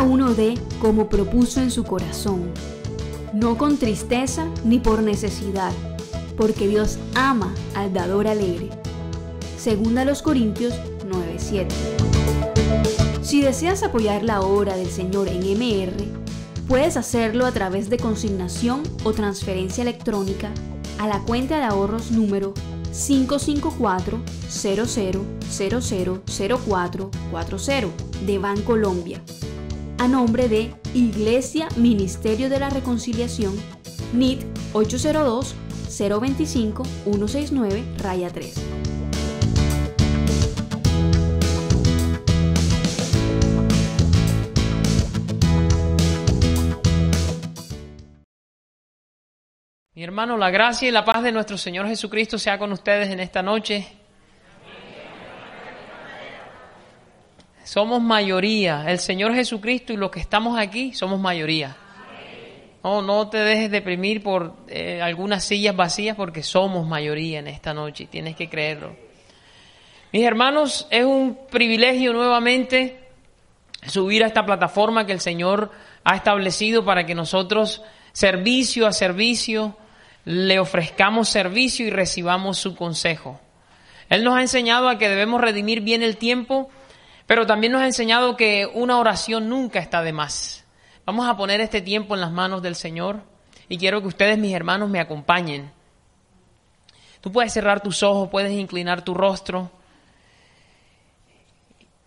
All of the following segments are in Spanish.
cada uno dé como propuso en su corazón, no con tristeza ni por necesidad, porque Dios ama al dador alegre. Segunda a los Corintios 9:7. Si deseas apoyar la obra del Señor en MR, puedes hacerlo a través de consignación o transferencia electrónica a la cuenta de ahorros número 554-00000440 de Bancolombia, a nombre de Iglesia Ministerio de la Reconciliación, NIT 802-025-169-3. Mi hermano, la gracia y la paz de nuestro Señor Jesucristo sea con ustedes en esta noche. Somos mayoría. El Señor Jesucristo y los que estamos aquí somos mayoría. No te dejes deprimir por algunas sillas vacías, porque somos mayoría en esta noche. Tienes que creerlo. Mis hermanos, es un privilegio nuevamente subir a esta plataforma que el Señor ha establecido para que nosotros, servicio a servicio, le ofrezcamos servicio y recibamos su consejo. Él nos ha enseñado a que debemos redimir bien el tiempo, pero también nos ha enseñado que una oración nunca está de más. Vamos a poner este tiempo en las manos del Señor y quiero que ustedes, mis hermanos, me acompañen. Tú puedes cerrar tus ojos, puedes inclinar tu rostro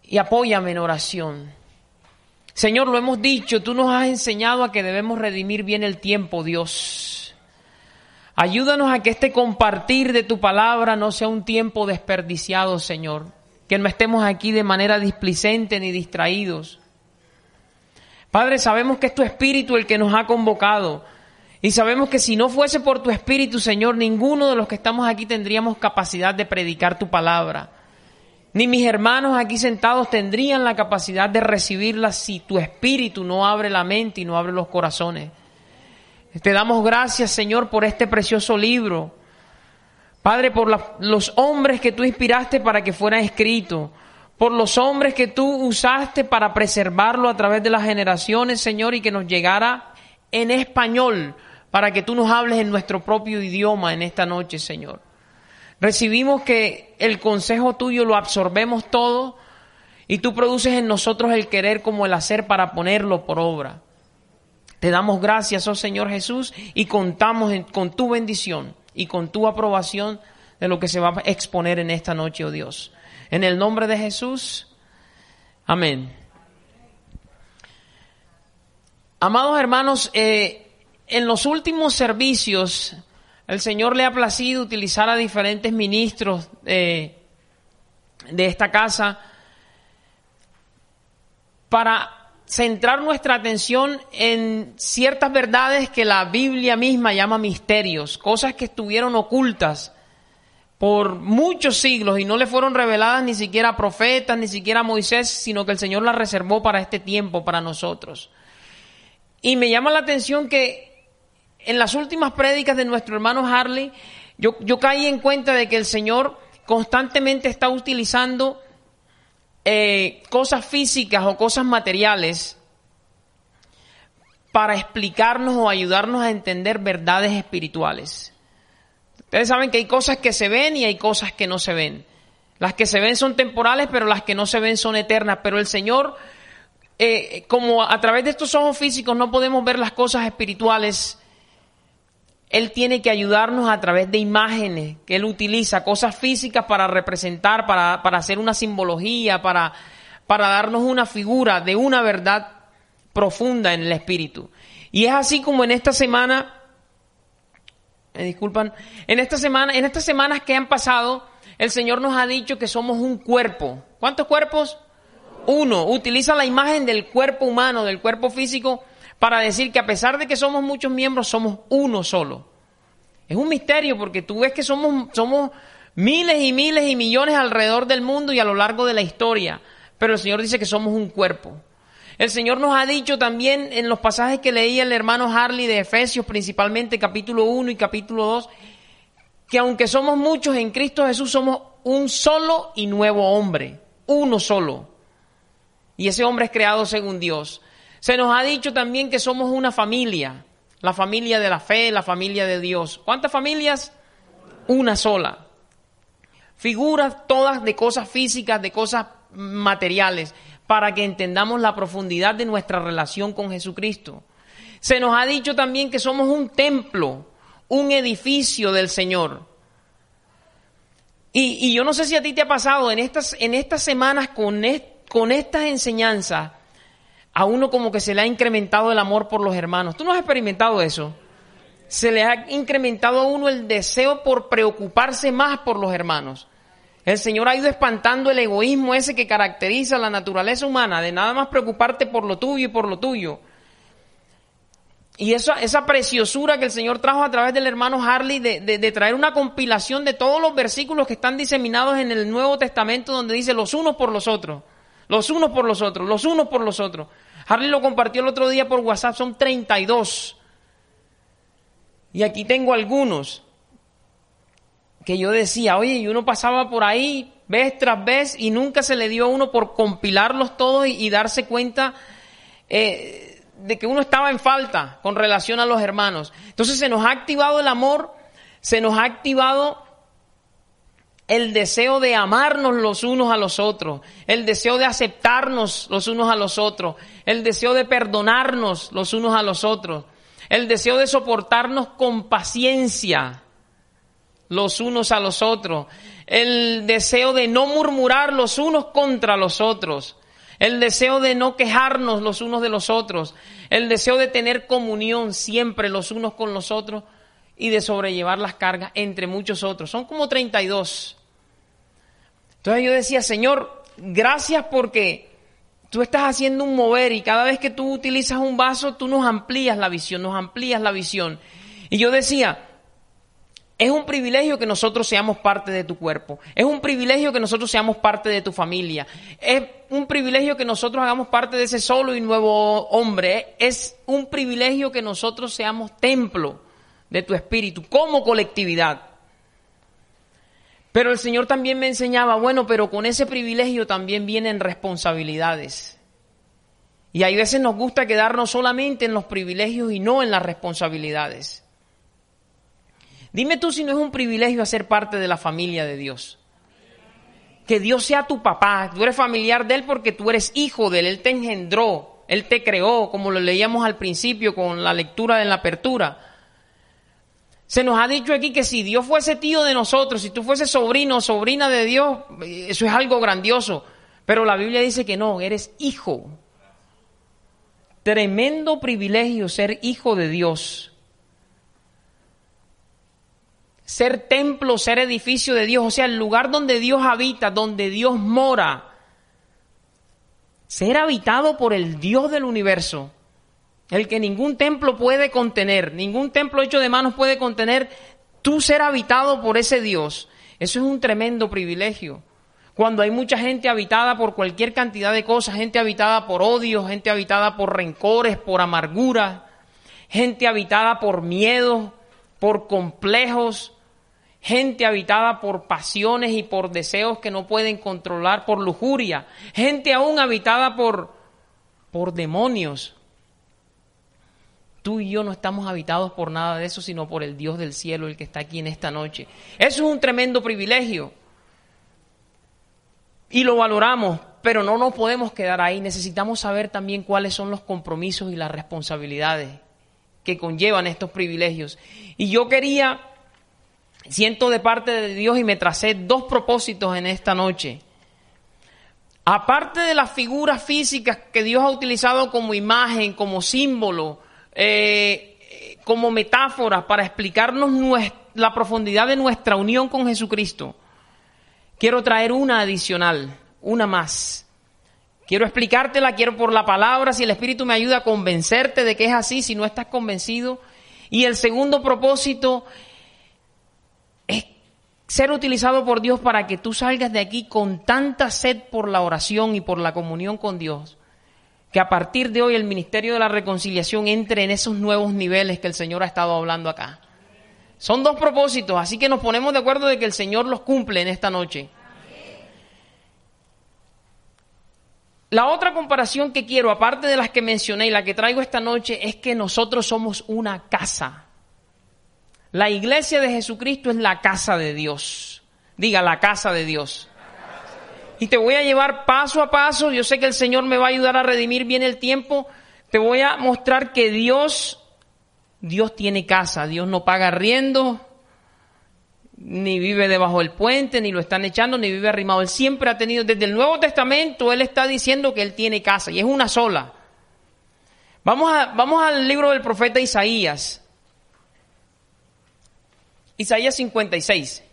y apóyame en oración. Señor, lo hemos dicho, tú nos has enseñado a que debemos redimir bien el tiempo, Dios. Ayúdanos a que este compartir de tu palabra no sea un tiempo desperdiciado, Señor. Que no estemos aquí de manera displicente ni distraídos. Padre, sabemos que es tu Espíritu el que nos ha convocado. Y sabemos que si no fuese por tu Espíritu, Señor, ninguno de los que estamos aquí tendríamos capacidad de predicar tu palabra. Ni mis hermanos aquí sentados tendrían la capacidad de recibirla si tu Espíritu no abre la mente y no abre los corazones. Te damos gracias, Señor, por este precioso libro. Padre, por los hombres que tú inspiraste para que fuera escrito. Por los hombres que tú usaste para preservarlo a través de las generaciones, Señor, y que nos llegara en español para que tú nos hables en nuestro propio idioma en esta noche, Señor. Recibimos que el consejo tuyo lo absorbemos todo y tú produces en nosotros el querer como el hacer para ponerlo por obra. Te damos gracias, oh Señor Jesús, y contamos con tu bendición y con tu aprobación de lo que se va a exponer en esta noche, oh Dios. En el nombre de Jesús, amén. Amados hermanos, en los últimos servicios, el Señor le ha placido utilizar a diferentes ministros de esta casa para centrar nuestra atención en ciertas verdades que la Biblia misma llama misterios, cosas que estuvieron ocultas por muchos siglos y no le fueron reveladas ni siquiera a profetas, ni siquiera a Moisés, sino que el Señor las reservó para este tiempo, para nosotros. Y me llama la atención que en las últimas prédicas de nuestro hermano Harley, yo caí en cuenta de que el Señor constantemente está utilizando cosas físicas o cosas materiales para explicarnos o ayudarnos a entender verdades espirituales. Ustedes saben que hay cosas que se ven y hay cosas que no se ven. Las que se ven son temporales, pero las que no se ven son eternas. Pero el Señor, como a través de estos ojos físicos no podemos ver las cosas espirituales, Él tiene que ayudarnos a través de imágenes que Él utiliza, cosas físicas para representar, para hacer una simbología, para darnos una figura de una verdad profunda en el espíritu. Y es así como en esta semana, en estas semanas que han pasado, el Señor nos ha dicho que somos un cuerpo. ¿Cuántos cuerpos? Uno. Utiliza la imagen del cuerpo humano, del cuerpo físico, para decir que a pesar de que somos muchos miembros, somos uno solo. Es un misterio porque tú ves que somos miles y miles y millones alrededor del mundo y a lo largo de la historia. Pero el Señor dice que somos un cuerpo. El Señor nos ha dicho también en los pasajes que leía el hermano Harley de Efesios, principalmente capítulo 1 y capítulo 2, que aunque somos muchos en Cristo Jesús, somos un solo y nuevo hombre. Uno solo. Y ese hombre es creado según Dios. Se nos ha dicho también que somos una familia, la familia de la fe, la familia de Dios. ¿Cuántas familias? Una sola. Figuras todas de cosas físicas, de cosas materiales, para que entendamos la profundidad de nuestra relación con Jesucristo. Se nos ha dicho también que somos un templo, un edificio del Señor. Y yo no sé si a ti te ha pasado en estas semanas con estas enseñanzas, a uno como que se le ha incrementado el amor por los hermanos. ¿Tú no has experimentado eso? Se le ha incrementado a uno el deseo por preocuparse más por los hermanos. El Señor ha ido espantando el egoísmo ese que caracteriza la naturaleza humana, de nada más preocuparte por lo tuyo y por lo tuyo. Y esa preciosura que el Señor trajo a través del hermano Harley de traer una compilación de todos los versículos que están diseminados en el Nuevo Testamento, donde dice los unos por los otros, los unos por los otros, los unos por los otros. Harley lo compartió el otro día por WhatsApp, son 32. Y aquí tengo algunos que yo decía, oye, y uno pasaba por ahí vez tras vez y nunca se le dio a uno por compilarlos todos y darse cuenta de que uno estaba en falta con relación a los hermanos. Entonces se nos ha activado el amor, se nos ha activado el deseo de amarnos los unos a los otros, el deseo de aceptarnos los unos a los otros, el deseo de perdonarnos los unos a los otros, el deseo de soportarnos con paciencia los unos a los otros, el deseo de no murmurar los unos contra los otros, el deseo de no quejarnos los unos de los otros, el deseo de tener comunión siempre los unos con los otros y de sobrellevar las cargas entre muchos otros. Son como 32. Entonces yo decía, Señor, gracias porque tú estás haciendo un mover y cada vez que tú utilizas un vaso, tú nos amplías la visión, nos amplías la visión. Y yo decía, es un privilegio que nosotros seamos parte de tu cuerpo. Es un privilegio que nosotros seamos parte de tu familia. Es un privilegio que nosotros hagamos parte de ese solo y nuevo hombre. Es un privilegio que nosotros seamos templo de tu espíritu como colectividad. Pero el Señor también me enseñaba, bueno, pero con ese privilegio también vienen responsabilidades. Y hay veces nos gusta quedarnos solamente en los privilegios y no en las responsabilidades. Dime tú si no es un privilegio hacer parte de la familia de Dios. Que Dios sea tu papá, tú eres familiar de Él porque tú eres hijo de Él, Él te engendró, Él te creó, como lo leíamos al principio con la lectura en la apertura. Se nos ha dicho aquí que si Dios fuese tío de nosotros, si tú fueses sobrino o sobrina de Dios, eso es algo grandioso. Pero la Biblia dice que no, eres hijo. Tremendo privilegio ser hijo de Dios. Ser templo, ser edificio de Dios, o sea, el lugar donde Dios habita, donde Dios mora. Ser habitado por el Dios del universo. El que ningún templo puede contener, ningún templo hecho de manos puede contener, tú ser habitado por ese Dios. Eso es un tremendo privilegio. Cuando hay mucha gente habitada por cualquier cantidad de cosas, gente habitada por odio, gente habitada por rencores, por amargura, gente habitada por miedos, por complejos, gente habitada por pasiones y por deseos que no pueden controlar, por lujuria, gente aún habitada por demonios. Tú y yo no estamos habitados por nada de eso, sino por el Dios del cielo, el que está aquí en esta noche. Eso es un tremendo privilegio. Y lo valoramos, pero no nos podemos quedar ahí. Necesitamos saber también cuáles son los compromisos y las responsabilidades que conllevan estos privilegios. Y yo siento de parte de Dios y me tracé 2 propósitos en esta noche. Aparte de las figuras físicas que Dios ha utilizado como imagen, como símbolo, como metáfora para explicarnos la profundidad de nuestra unión con Jesucristo, quiero traer una adicional, una más. Quiero explicártela, quiero por la palabra, si el Espíritu me ayuda a convencerte de que es así, si no estás convencido. Y el segundo propósito es ser utilizado por Dios para que tú salgas de aquí con tanta sed por la oración y por la comunión con Dios, que a partir de hoy el ministerio de la reconciliación entre en esos nuevos niveles que el Señor ha estado hablando acá. Son 2 propósitos, así que nos ponemos de acuerdo de que el Señor los cumple en esta noche. La otra comparación que quiero, aparte de las que mencioné y la que traigo esta noche, es que nosotros somos una casa. La iglesia de Jesucristo es la casa de Dios. Diga, la casa de Dios. Y te voy a llevar paso a paso. Yo sé que el Señor me va a ayudar a redimir bien el tiempo. Te voy a mostrar que Dios tiene casa. Dios no paga arriendo, ni vive debajo del puente, ni lo están echando, ni vive arrimado. Él siempre ha tenido, desde el Nuevo Testamento, Él está diciendo que Él tiene casa, y es una sola. Vamos al libro del profeta Isaías. Isaías 56.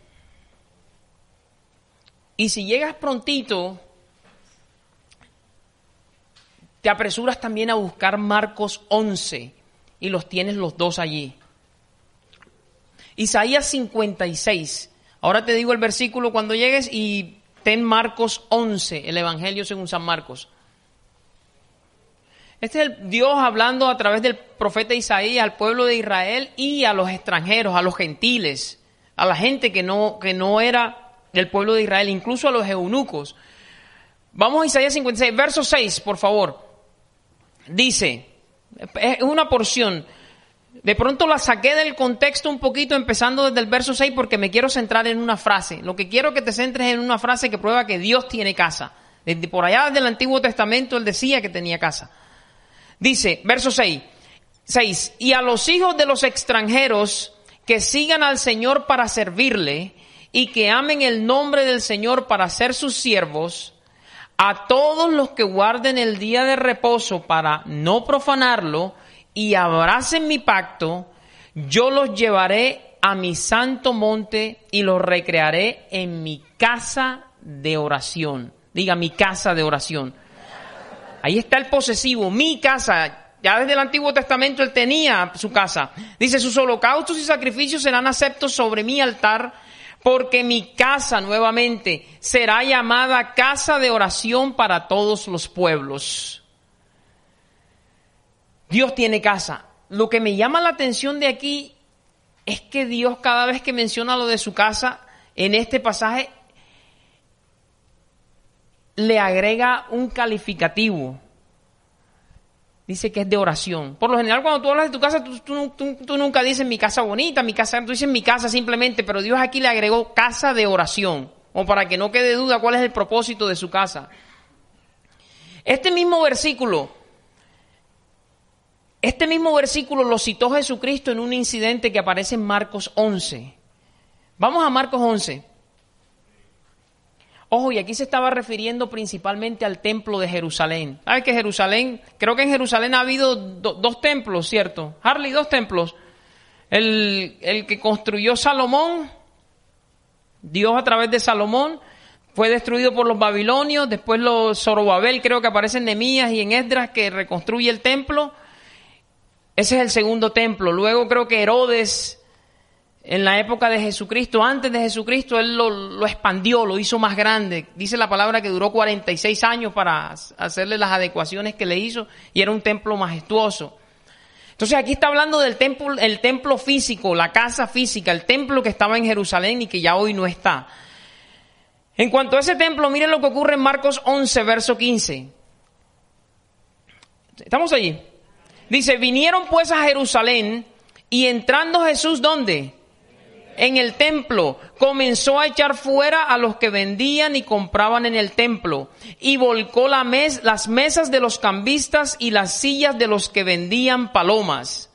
Y si llegas prontito, te apresuras también a buscar Marcos 11, y los tienes los dos allí. Isaías 56. Ahora te digo el versículo cuando llegues y ten Marcos 11, el Evangelio según San Marcos. Este es el Dios hablando a través del profeta Isaías al pueblo de Israel y a los extranjeros, a los gentiles, a la gente que no era del pueblo de Israel, incluso a los eunucos. Vamos a Isaías 56, verso 6, por favor. Dice, es una porción. De pronto la saqué del contexto un poquito, empezando desde el verso 6, porque me quiero centrar en una frase. Lo que quiero que te centres es en una frase que prueba que Dios tiene casa. Desde por allá, desde el Antiguo Testamento, Él decía que tenía casa. Dice, verso 6, y a los hijos de los extranjeros que sigan al Señor para servirle y que amen el nombre del Señor para ser sus siervos, a todos los que guarden el día de reposo para no profanarlo y abracen mi pacto, yo los llevaré a mi santo monte y los recrearé en mi casa de oración. Diga, mi casa de oración. Ahí está el posesivo, mi casa. Ya desde el Antiguo Testamento Él tenía su casa. Dice, sus holocaustos y sacrificios serán aceptos sobre mi altar, porque mi casa nuevamente será llamada casa de oración para todos los pueblos. Dios tiene casa. Lo que me llama la atención de aquí es que Dios, cada vez que menciona lo de su casa, en este pasaje, le agrega un calificativo. Dice que es de oración. Por lo general, cuando tú hablas de tu casa, tú nunca dices mi casa bonita, mi casa, tú dices mi casa simplemente, pero Dios aquí le agregó casa de oración, o para que no quede duda cuál es el propósito de su casa. Este mismo versículo lo citó Jesucristo en un incidente que aparece en Marcos 11. Vamos a Marcos 11. Ojo, y aquí se estaba refiriendo principalmente al templo de Jerusalén. ¿Sabes que Jerusalén? Creo que en Jerusalén ha habido dos templos, ¿cierto? Harley, 2 templos. El que construyó Salomón, Dios a través de Salomón, fue destruido por los babilonios. Después los Zorobabel, creo que aparece en Nehemías y en Esdras, que reconstruye el templo. Ese es el segundo templo. Luego creo que Herodes, en la época de Jesucristo, antes de Jesucristo, él lo expandió, lo hizo más grande. Dice la palabra que duró 46 años para hacerle las adecuaciones que le hizo, y era un templo majestuoso. Entonces aquí está hablando del templo, el templo físico, la casa física, el templo que estaba en Jerusalén y que ya hoy no está. En cuanto a ese templo, miren lo que ocurre en Marcos 11, verso 15. ¿Estamos allí? Dice, vinieron pues a Jerusalén, y entrando Jesús, ¿dónde? En el templo, comenzó a echar fuera a los que vendían y compraban en el templo, y volcó las mesas de los cambistas y las sillas de los que vendían palomas.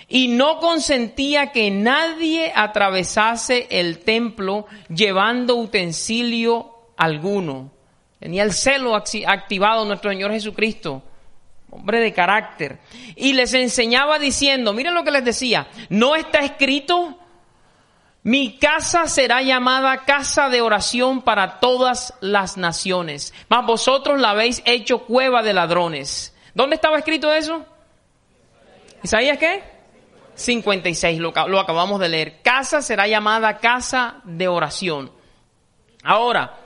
Y no consentía que nadie atravesase el templo llevando utensilio alguno. Tenía el celo activado nuestro Señor Jesucristo, hombre de carácter. Y les enseñaba diciendo, miren lo que les decía, ¿no está escrito? Mi casa será llamada casa de oración para todas las naciones, mas vosotros la habéis hecho cueva de ladrones. ¿Dónde estaba escrito eso? ¿Isaías qué? 56, lo acabamos de leer. Casa será llamada casa de oración. Ahora,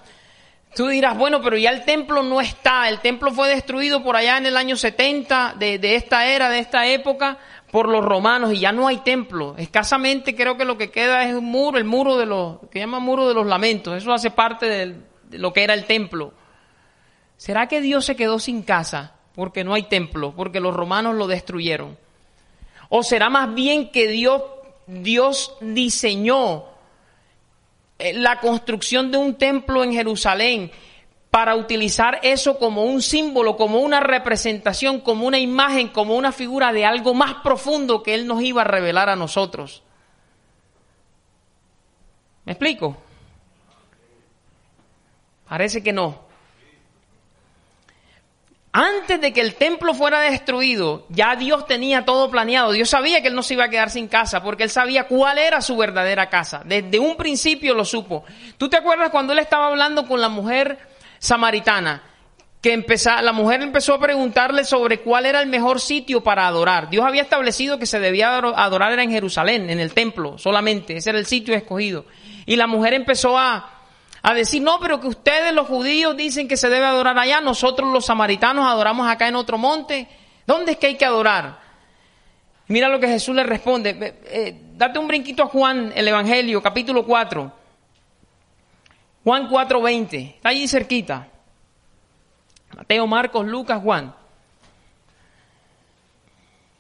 tú dirás, bueno, pero ya el templo no está. El templo fue destruido por allá en el año 70 de esta era, de esta época, por los romanos, y ya no hay templo. Escasamente creo que lo que queda es un muro, el muro de los, que llaman muro de los lamentos. Eso hace parte de lo que era el templo. ¿Será que Dios se quedó sin casa porque no hay templo, porque los romanos lo destruyeron? ¿O será más bien que Dios diseñó la construcción de un templo en Jerusalén para utilizar eso como un símbolo, como una representación, como una imagen, como una figura de algo más profundo que Él nos iba a revelar a nosotros? ¿Me explico? Parece que no. Antes de que el templo fuera destruido, ya Dios tenía todo planeado. Dios sabía que Él no se iba a quedar sin casa, porque Él sabía cuál era su verdadera casa. Desde un principio lo supo. ¿Tú te acuerdas cuando Él estaba hablando con la mujer samaritana? La mujer empezó a preguntarle sobre cuál era el mejor sitio para adorar. Dios había establecido que se debía adorar era en Jerusalén, en el templo solamente. Ese era el sitio escogido. Y la mujer empezó a decir, no, pero que ustedes los judíos dicen que se debe adorar allá, nosotros los samaritanos adoramos acá en otro monte. ¿Dónde es que hay que adorar? Mira lo que Jesús le responde. Date un brinquito a Juan, el Evangelio, capítulo 4. Juan 4:20, está allí cerquita. Mateo, Marcos, Lucas, Juan.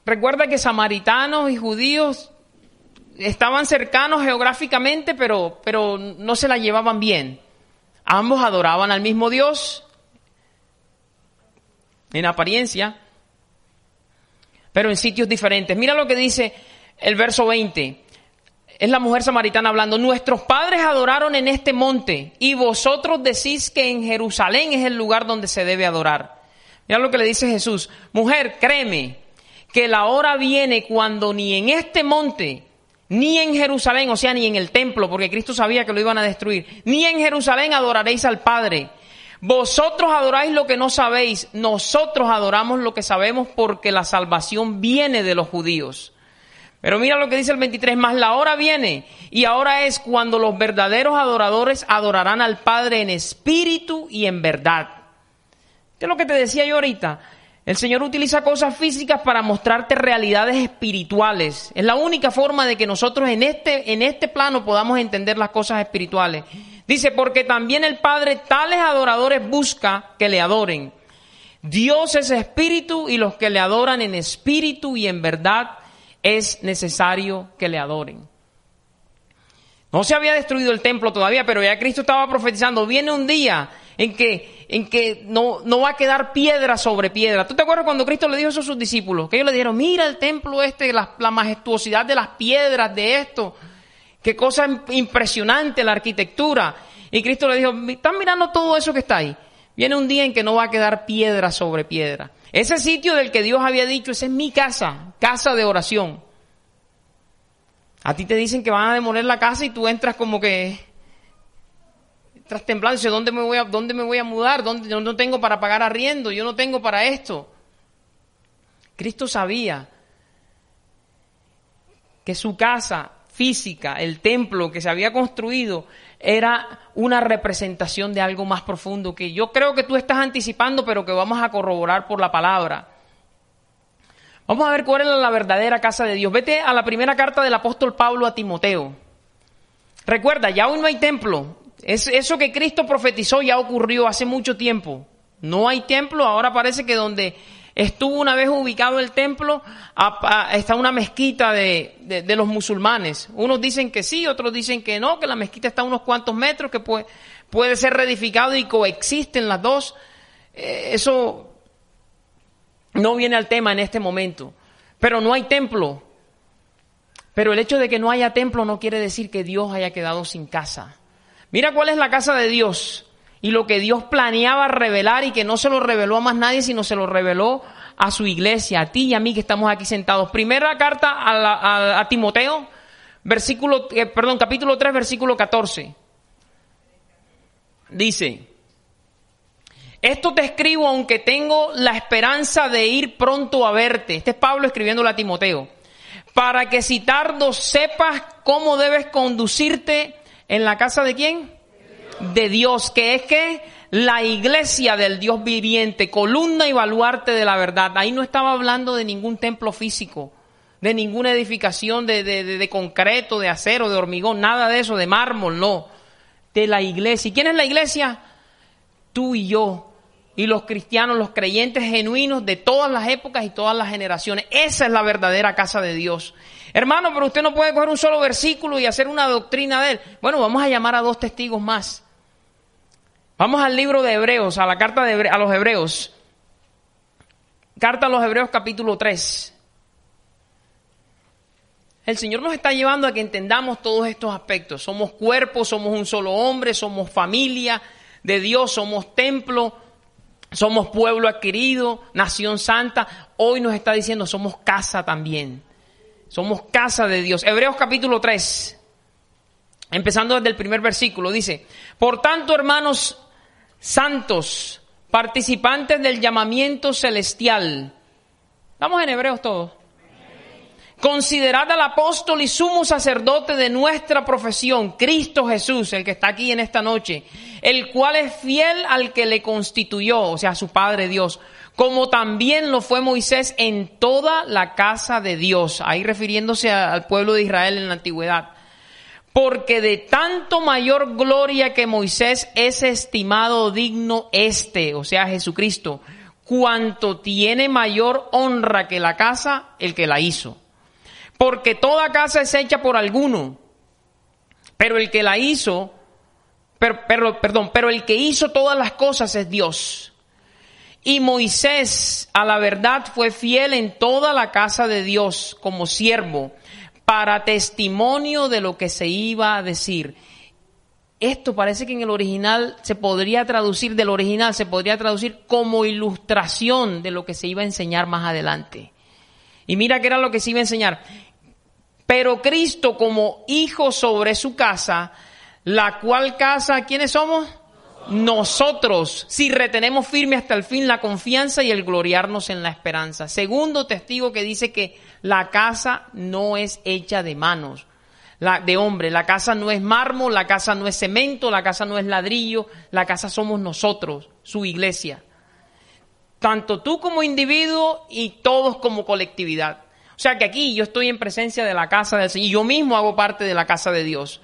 Recuerda que samaritanos y judíos estaban cercanos geográficamente, pero no se la llevaban bien. Ambos adoraban al mismo Dios, en apariencia, pero en sitios diferentes. Mira lo que dice el verso 20. Es la mujer samaritana hablando. Nuestros padres adoraron en este monte y vosotros decís que en Jerusalén es el lugar donde se debe adorar. Mira lo que le dice Jesús. Mujer, créeme que la hora viene cuando ni en este monte ni en Jerusalén, o sea, ni en el templo, porque Cristo sabía que lo iban a destruir, ni en Jerusalén adoraréis al Padre. Vosotros adoráis lo que no sabéis, nosotros adoramos lo que sabemos porque la salvación viene de los judíos. Pero mira lo que dice el 23, más la hora viene y ahora es cuando los verdaderos adoradores adorarán al Padre en espíritu y en verdad. ¿Qué es lo que te decía yo ahorita? El Señor utiliza cosas físicas para mostrarte realidades espirituales. Es la única forma de que nosotros en este plano podamos entender las cosas espirituales. Dice, porque también el Padre tales adoradores busca que le adoren. Dios es espíritu y los que le adoran en espíritu y en verdad es necesario que le adoren. No se había destruido el templo todavía, pero ya Cristo estaba profetizando. Viene un día en que no va a quedar piedra sobre piedra. ¿Tú te acuerdas cuando Cristo le dijo eso a sus discípulos? Que ellos le dijeron, mira el templo la majestuosidad de las piedras de esto. Qué cosa impresionante la arquitectura. Y Cristo le dijo, ¿están mirando todo eso que está ahí? Viene un día en que no va a quedar piedra sobre piedra. Ese sitio del que Dios había dicho, esa es mi casa, casa de oración. A ti te dicen que van a demoler la casa y tú entras como que estás temblando, dices, ¿dónde me voy a mudar? Yo no tengo para pagar arriendo, yo no tengo para esto. Cristo sabía que su casa física, el templo que se había construido, era una representación de algo más profundo que yo creo que tú estás anticipando, pero que vamos a corroborar por la palabra. Vamos a ver cuál es la verdadera casa de Dios. Vete a la primera carta del apóstol Pablo a Timoteo. Recuerda, ya aún no hay templo. Eso que Cristo profetizó ya ocurrió hace mucho tiempo. No hay templo, ahora parece que donde estuvo una vez ubicado el templo está una mezquita de los musulmanes. Unos dicen que sí, otros dicen que no, que la mezquita está a unos cuantos metros, que puede ser reedificado y coexisten las dos. Eso no viene al tema en este momento. Pero no hay templo. Pero el hecho de que no haya templo no quiere decir que Dios haya quedado sin casa. Mira cuál es la casa de Dios y lo que Dios planeaba revelar y que no se lo reveló a más nadie, sino se lo reveló a su iglesia, a ti y a mí que estamos aquí sentados. Primera carta a Timoteo, capítulo 3, versículo 14. Dice, esto te escribo aunque tengo la esperanza de ir pronto a verte. Este es Pablo escribiéndole a Timoteo. Para que si tardo sepas cómo debes conducirte en la casa de ¿quién? De Dios, que es que la iglesia del Dios viviente, columna y baluarte de la verdad. Ahí no estaba hablando de ningún templo físico, de ninguna edificación de concreto, de acero, de hormigón, nada de eso, de mármol, no. De la iglesia. ¿Y quién es la iglesia? Tú y yo y los cristianos, los creyentes genuinos de todas las épocas y todas las generaciones. Esa es la verdadera casa de Dios. Hermano, pero usted no puede coger un solo versículo y hacer una doctrina de él. Bueno, vamos a llamar a 2 testigos más. Vamos al libro de Hebreos, a la carta a los Hebreos. Carta a los Hebreos capítulo 3. El Señor nos está llevando a que entendamos todos estos aspectos. Somos cuerpo, somos un solo hombre, somos familia de Dios, somos templo, somos pueblo adquirido, nación santa. Hoy nos está diciendo somos casa también. Somos casa de Dios. Hebreos capítulo 3, empezando desde el primer versículo, dice: por tanto, hermanos santos, participantes del llamamiento celestial. Estamos en Hebreos todos. Considerad al apóstol y sumo sacerdote de nuestra profesión, Cristo Jesús, el que está aquí en esta noche, el cual es fiel al que le constituyó, o sea, a su Padre Dios, como también lo fue Moisés en toda la casa de Dios, ahí refiriéndose al pueblo de Israel en la antigüedad. Porque de tanto mayor gloria que Moisés es estimado digno o sea, Jesucristo, cuanto tiene mayor honra que la casa, el que la hizo. Porque toda casa es hecha por alguno, pero el que la hizo, pero el que hizo todas las cosas es Dios. Y Moisés, a la verdad, fue fiel en toda la casa de Dios como siervo, para testimonio de lo que se iba a decir. Esto parece que en el original se podría traducir como ilustración de lo que se iba a enseñar más adelante. Y mira qué era lo que se iba a enseñar. Pero Cristo como hijo sobre su casa, la cual casa, ¿quiénes somos? Nosotros, si retenemos firme hasta el fin la confianza y el gloriarnos en la esperanza. Segundo testigo que dice que la casa no es hecha de manos, de hombre. La casa no es mármol, la casa no es cemento, la casa no es ladrillo, la casa somos nosotros, su iglesia. Tanto tú como individuo y todos como colectividad. O sea que aquí yo estoy en presencia de la casa del Señor y yo mismo hago parte de la casa de Dios.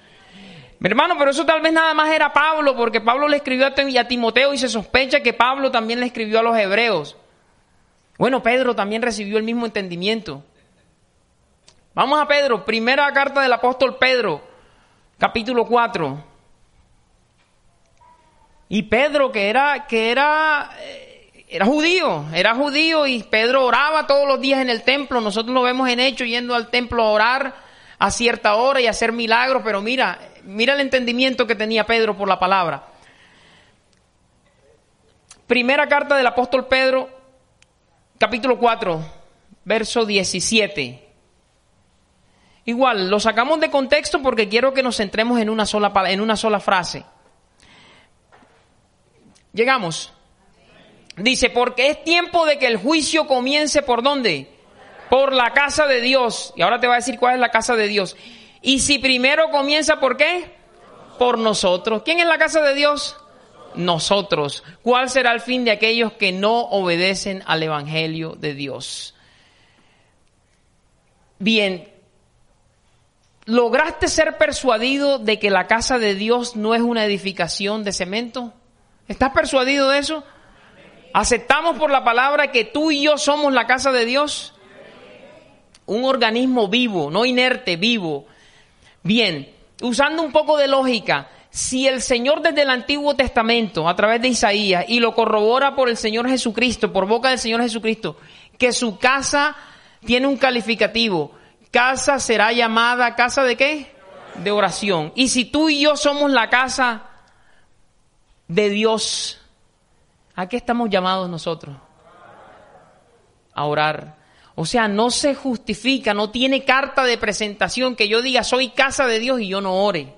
Mi hermano, pero eso tal vez nada más era Pablo, porque Pablo le escribió a Timoteo y se sospecha que Pablo también le escribió a los hebreos. Bueno, Pedro también recibió el mismo entendimiento. Vamos a Pedro, primera carta del apóstol Pedro, capítulo 4. Y Pedro, que era judío y Pedro oraba todos los días en el templo. Nosotros lo vemos en Hechos yendo al templo a orar a cierta hora y hacer milagros, pero mira el entendimiento que tenía Pedro por la palabra. Primera carta del apóstol Pedro, capítulo 4, verso 17. Igual, lo sacamos de contexto porque quiero que nos centremos en una sola frase. Llegamos. Dice, porque es tiempo de que el juicio comience, ¿por dónde? Por la casa de Dios. Y ahora te va a decir cuál es la casa de Dios. Y si primero comienza, ¿por qué? Por nosotros. ¿Quién es la casa de Dios? Nosotros. ¿Cuál será el fin de aquellos que no obedecen al evangelio de Dios? Bien, ¿lograste ser persuadido de que la casa de Dios no es una edificación de cemento? ¿Estás persuadido de eso? ¿Aceptamos por la palabra que tú y yo somos la casa de Dios? Un organismo vivo, no inerte, vivo. Bien, usando un poco de lógica, si el Señor desde el Antiguo Testamento, a través de Isaías, y lo corrobora por el Señor Jesucristo, por boca del Señor Jesucristo, que su casa tiene un calificativo, casa será llamada, ¿casa de qué? De oración. Y si tú y yo somos la casa de Dios, ¿a qué estamos llamados nosotros? A orar. O sea, no se justifica, no tiene carta de presentación que yo diga soy casa de Dios y yo no ore.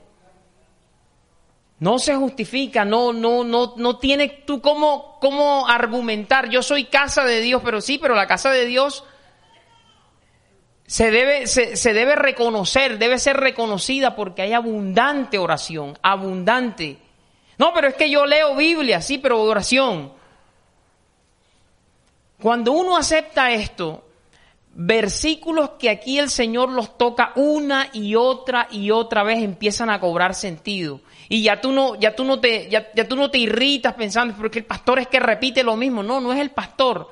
No se justifica, no tiene tú cómo argumentar. Yo soy casa de Dios, pero la casa de Dios se debe reconocer, debe ser reconocida porque hay abundante oración, abundante. No, pero es que yo leo Biblia, sí, pero oración. Cuando uno acepta esto, versículos que aquí el Señor los toca una y otra vez, empiezan a cobrar sentido. Y ya tú no te irritas pensando, porque el pastor es que repite lo mismo. No, no es el pastor.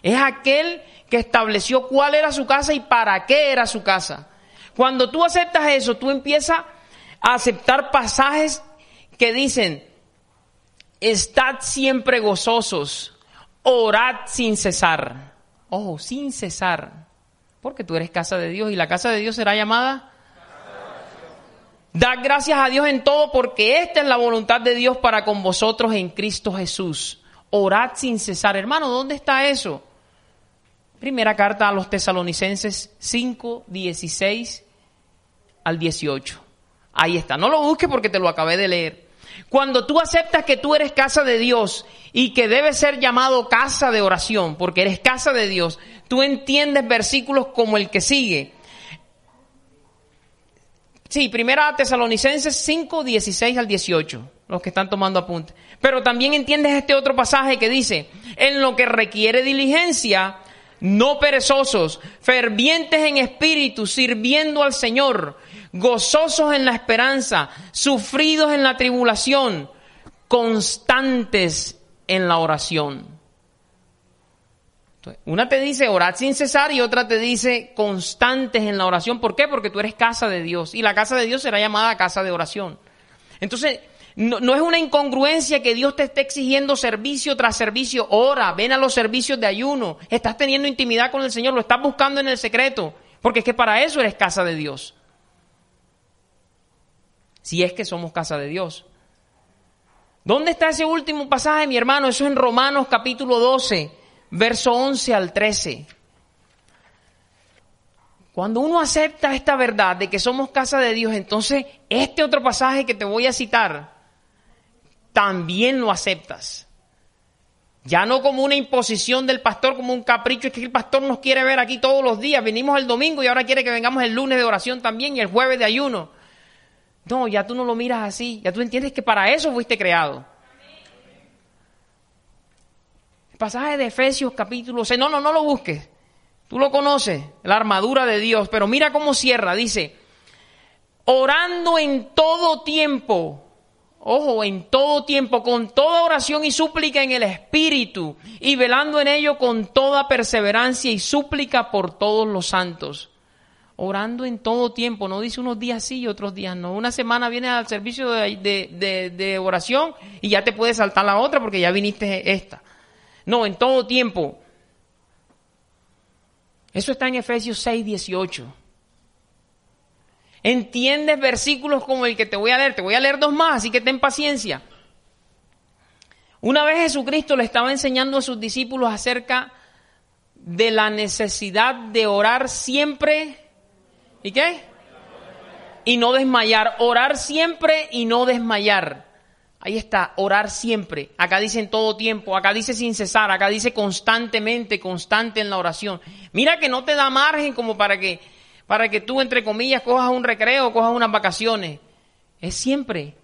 Es aquel que estableció cuál era su casa y para qué era su casa. Cuando tú aceptas eso, tú empiezas a aceptar pasajes que dicen: estad siempre gozosos, orad sin cesar. Ojo, sin cesar, porque tú eres casa de Dios y la casa de Dios será llamada. Dad gracias a Dios en todo, porque esta es la voluntad de Dios para con vosotros en Cristo Jesús. Orad sin cesar. Hermano, ¿dónde está eso? Primera carta a los Tesalonicenses 5, 16 al 18. Ahí está. No lo busques porque te lo acabé de leer. Cuando tú aceptas que tú eres casa de Dios y que debes ser llamado casa de oración, porque eres casa de Dios, tú entiendes versículos como el que sigue. Sí, Primera Tesalonicenses 5, 16 al 18, los que están tomando apunte. Pero también entiendes este otro pasaje que dice: en lo que requiere diligencia, no perezosos, fervientes en espíritu, sirviendo al Señor, gozosos en la esperanza, sufridos en la tribulación, constantes en la oración. Entonces, una te dice orad sin cesar y otra te dice constantes en la oración. ¿Por qué? Porque tú eres casa de Dios y la casa de Dios será llamada casa de oración. Entonces, no es una incongruencia que Dios te esté exigiendo servicio tras servicio. Ora, ven a los servicios de ayuno. Estás teniendo intimidad con el Señor, lo estás buscando en el secreto, porque es que para eso eres casa de Dios. Si es que somos casa de Dios. ¿Dónde está ese último pasaje, mi hermano? Eso es en Romanos capítulo 12, verso 11 al 13. Cuando uno acepta esta verdad de que somos casa de Dios, entonces este otro pasaje que te voy a citar, también lo aceptas. Ya no como una imposición del pastor, como un capricho, es que el pastor nos quiere ver aquí todos los días. Venimos el domingo y ahora quiere que vengamos el lunes de oración también y el jueves de ayuno. No, ya tú no lo miras así. Ya tú entiendes que para eso fuiste creado. El pasaje de Efesios capítulo 6, no lo busques. Tú lo conoces, la armadura de Dios. Pero mira cómo cierra, dice: orando en todo tiempo. Ojo, en todo tiempo, con toda oración y súplica en el Espíritu, y velando en ello con toda perseverancia y súplica por todos los santos. Orando en todo tiempo, no dice unos días sí y otros días no. Una semana vienes al servicio de oración y ya te puedes saltar la otra porque ya viniste esta. No, en todo tiempo. Eso está en Efesios 6, 18. ¿Entiendes versículos como el que te voy a leer? Te voy a leer dos más, así que ten paciencia. Una vez Jesucristo le estaba enseñando a sus discípulos acerca de la necesidad de orar siempre. ¿Y qué? Y no desmayar. Orar siempre y no desmayar. Ahí está, orar siempre. Acá dice en todo tiempo, acá dice sin cesar, acá dice constantemente, constante en la oración. Mira que no te da margen como para que tú, entre comillas, cojas un recreo, cojas unas vacaciones. Es siempre.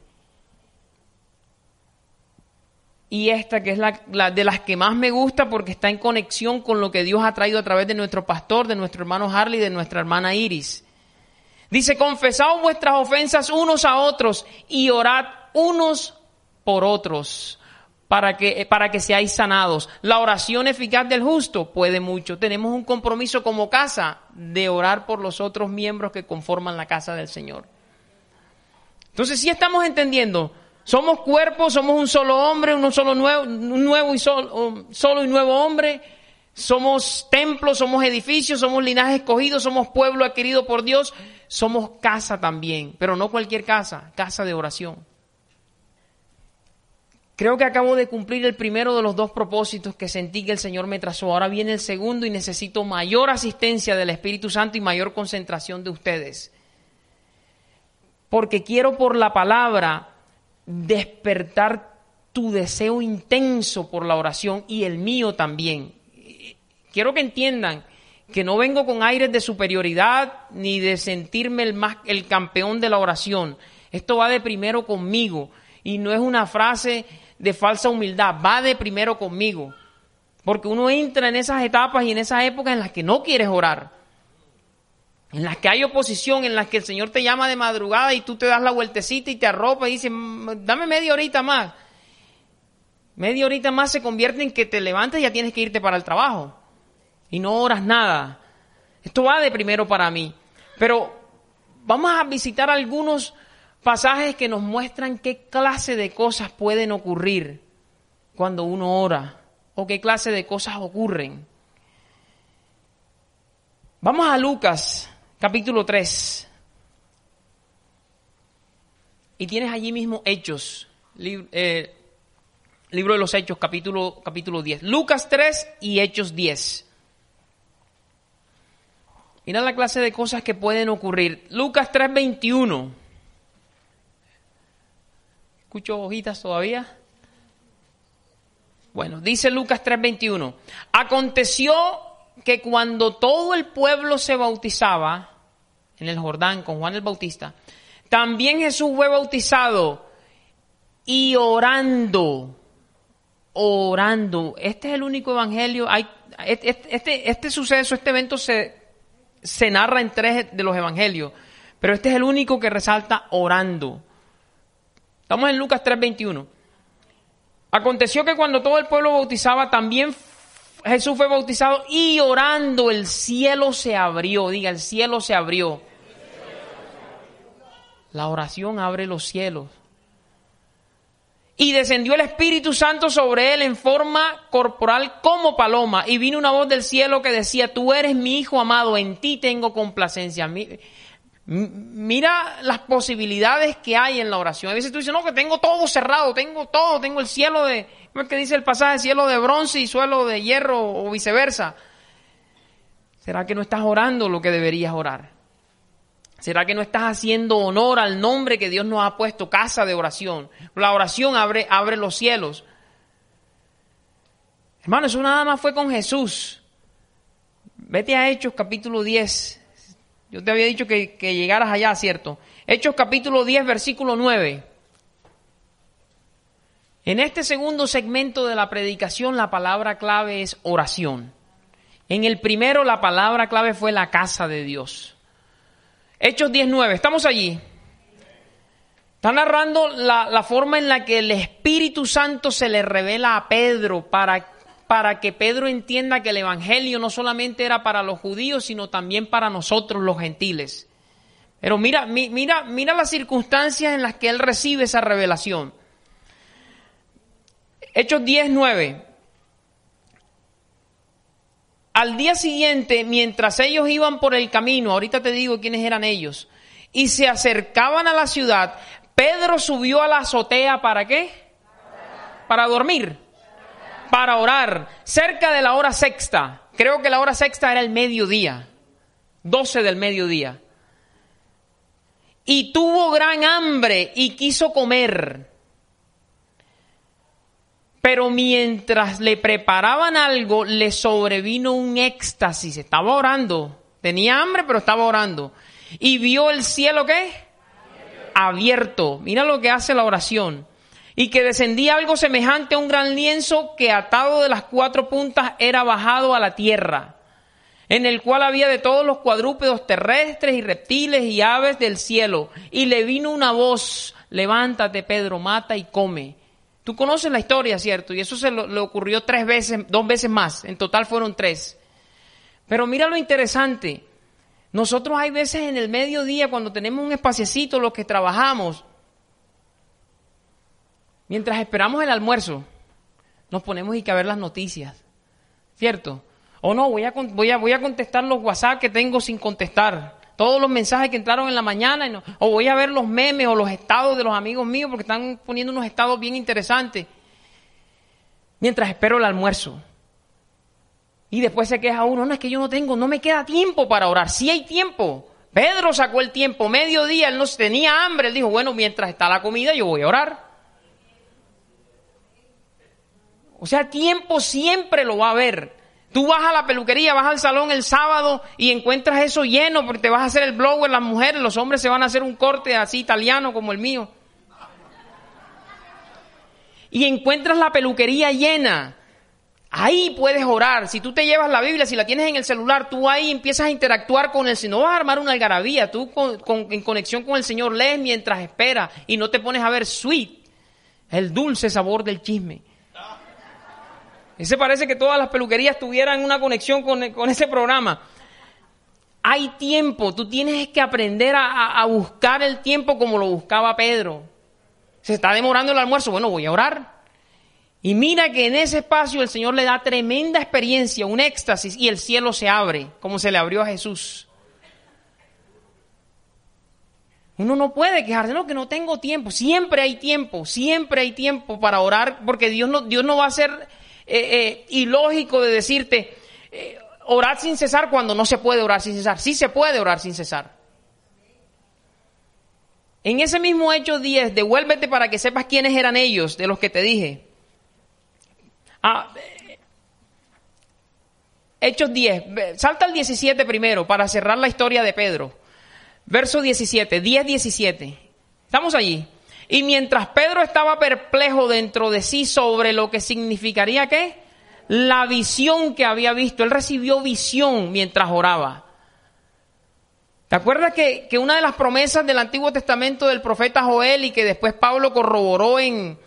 Y esta que es la de las que más me gusta porque está en conexión con lo que Dios ha traído a través de nuestro pastor, de nuestro hermano Harley, de nuestra hermana Iris. Dice: confesaos vuestras ofensas unos a otros y orad unos por otros para que seáis sanados. La oración eficaz del justo puede mucho. Tenemos un compromiso como casa de orar por los otros miembros que conforman la casa del Señor. Entonces, sí estamos entendiendo. Somos cuerpo, somos un solo hombre, un solo y nuevo hombre. Somos templos, somos edificios, somos linaje escogido, somos pueblo adquirido por Dios. Somos casa también, pero no cualquier casa, casa de oración. Creo que acabo de cumplir el primero de los dos propósitos que sentí que el Señor me trazó. Ahora viene el segundo y necesito mayor asistencia del Espíritu Santo y mayor concentración de ustedes. Porque quiero por la palabra despertar tu deseo intenso por la oración y el mío también. Quiero que entiendan que no vengo con aires de superioridad ni de sentirme el campeón de la oración. Esto va de primero conmigo y no es una frase de falsa humildad, va de primero conmigo. Porque uno entra en esas etapas y en esas épocas en las que no quieres orar. En las que hay oposición, en las que el Señor te llama de madrugada y tú te das la vueltecita y te arropas y dices, dame media horita más. Media horita más se convierte en que te levantas y ya tienes que irte para el trabajo. Y no oras nada. Esto va de primero para mí. Pero vamos a visitar algunos pasajes que nos muestran qué clase de cosas pueden ocurrir cuando uno ora. O qué clase de cosas ocurren. Vamos a Lucas, capítulo 3. Y tienes allí mismo Hechos, libro de los Hechos, capítulo 10. Lucas 3 y Hechos 10. Mira la clase de cosas que pueden ocurrir. Lucas 3:21. ¿Escucho hojitas todavía? Bueno, dice Lucas 3:21. Aconteció que cuando todo el pueblo se bautizaba en el Jordán con Juan el Bautista, también Jesús fue bautizado y orando. Este es el único evangelio. Este suceso, este evento se narra en 3 de los evangelios, pero este es el único que resalta orando. Estamos en Lucas 3:21. Aconteció que cuando todo el pueblo bautizaba, también Jesús fue bautizado y orando el cielo se abrió. Diga, el cielo se abrió. La oración abre los cielos. Y descendió el Espíritu Santo sobre él en forma corporal como paloma. Y vino una voz del cielo que decía, tú eres mi Hijo amado, en ti tengo complacencia. Mira las posibilidades que hay en la oración. A veces tú dices, no, que tengo todo cerrado, tengo todo, tengo el cielo de, ¿cómo es que dice el pasaje? Cielo de bronce y suelo de hierro o viceversa. ¿Será que no estás orando lo que deberías orar? ¿Será que no estás haciendo honor al nombre que Dios nos ha puesto, casa de oración? La oración abre los cielos. Hermano, eso nada más fue con Jesús. Vete a Hechos capítulo 10. Yo te había dicho que llegaras allá, ¿cierto? Hechos capítulo 10, versículo 9. En este segundo segmento de la predicación, la palabra clave es oración. En el primero, la palabra clave fue la casa de Dios. Hechos 10:9, estamos allí. Está narrando la forma en la que el Espíritu Santo se le revela a Pedro para que Pedro entienda que el Evangelio no solamente era para los judíos, sino también para nosotros los gentiles. Pero mira las circunstancias en las que él recibe esa revelación. Hechos 10:9. Al día siguiente, mientras ellos iban por el camino, ahorita te digo quiénes eran ellos, y se acercaban a la ciudad, Pedro subió a la azotea, ¿para qué? Para dormir, para orar, cerca de la hora sexta. Creo que la hora sexta era el mediodía, 12 del mediodía. Y tuvo gran hambre y quiso comer. Pero mientras le preparaban algo, le sobrevino un éxtasis. Estaba orando. Tenía hambre, pero estaba orando. Y vio el cielo, ¿qué? Abierto. Mira lo que hace la oración. Y que descendía algo semejante a un gran lienzo que atado de las 4 puntas era bajado a la tierra, en el cual había de todos los cuadrúpedos terrestres y reptiles y aves del cielo. Y le vino una voz, levántate, Pedro, mata y come. Tú conoces la historia, ¿cierto? Y eso le ocurrió 2 veces más. En total fueron 3. Pero mira lo interesante. Nosotros hay veces en el mediodía, cuando tenemos un espaciecito, los que trabajamos, mientras esperamos el almuerzo, nos ponemos a ver las noticias, ¿cierto? O no, voy a contestar los WhatsApp que tengo sin contestar. Todos los mensajes que entraron en la mañana, o voy a ver los memes o los estados de los amigos míos porque están poniendo unos estados bien interesantes mientras espero el almuerzo. Y después se queja uno, no, es que yo no me queda tiempo para orar. Sí hay tiempo. Pedro sacó el tiempo, mediodía, él no tenía hambre, él dijo, bueno, mientras está la comida yo voy a orar. O sea, tiempo siempre lo va a haber. Tú vas a la peluquería, vas al salón el sábado y encuentras eso lleno porque te vas a hacer el blower, las mujeres, los hombres se van a hacer un corte así italiano como el mío. Y encuentras la peluquería llena. Ahí puedes orar. Si tú te llevas la Biblia, si la tienes en el celular, tú ahí empiezas a interactuar con el Señor. No vas a armar una algarabía. Tú en conexión con el Señor lees mientras esperas y no te pones a ver Sweet, el dulce sabor del chisme. Ese parece que todas las peluquerías tuvieran una conexión con ese programa. Hay tiempo. Tú tienes que aprender a buscar el tiempo como lo buscaba Pedro. Se está demorando el almuerzo. Bueno, voy a orar. Y mira que en ese espacio el Señor le da tremenda experiencia, un éxtasis, y el cielo se abre, como se le abrió a Jesús. Uno no puede quejarse, no, que no tengo tiempo. Siempre hay tiempo para orar, porque Dios no va a ser ilógico de decirte, orar sin cesar cuando no se puede orar sin cesar. Sí se puede orar sin cesar. En ese mismo Hechos 10, devuélvete para que sepas quiénes eran ellos, de los que te dije. Hechos 10, salta al 17 primero para cerrar la historia de Pedro. Verso 17, 10-17. Estamos allí. Y mientras Pedro estaba perplejo dentro de sí sobre lo que significaría ¿qué? La visión que había visto. Él recibió visión mientras oraba. ¿Te acuerdas que una de las promesas del Antiguo Testamento del profeta Joel y que después Pablo corroboró en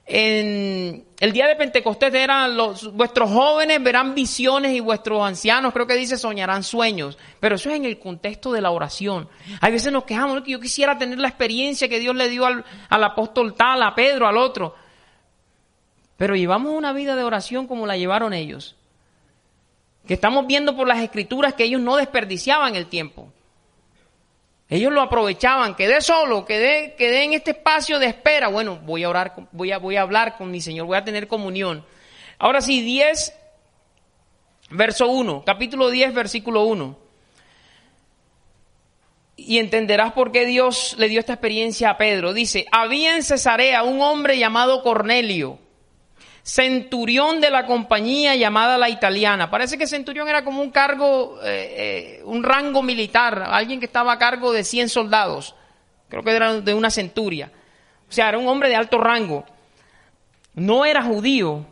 el día de Pentecostés eran vuestros jóvenes verán visiones y vuestros ancianos, creo que dice, soñarán sueños? Pero eso es en el contexto de la oración. Hay veces nos quejamos, ¿no?, que yo quisiera tener la experiencia que Dios le dio al apóstol tal, a Pedro, al otro. Pero llevamos una vida de oración como la llevaron ellos. Que estamos viendo por las Escrituras que ellos no desperdiciaban el tiempo. Ellos lo aprovechaban, quedé solo, quedé en este espacio de espera. Bueno, voy a orar, voy a hablar con mi Señor, voy a tener comunión. Ahora sí, 10, verso 1, capítulo 10, versículo 1. Y entenderás por qué Dios le dio esta experiencia a Pedro. Dice, había en Cesarea un hombre llamado Cornelio, centurión de la compañía llamada La Italiana. Parece que centurión era como un cargo, un rango militar, alguien que estaba a cargo de 100 soldados. Creo que era de una centuria. O sea, era un hombre de alto rango. No era judío.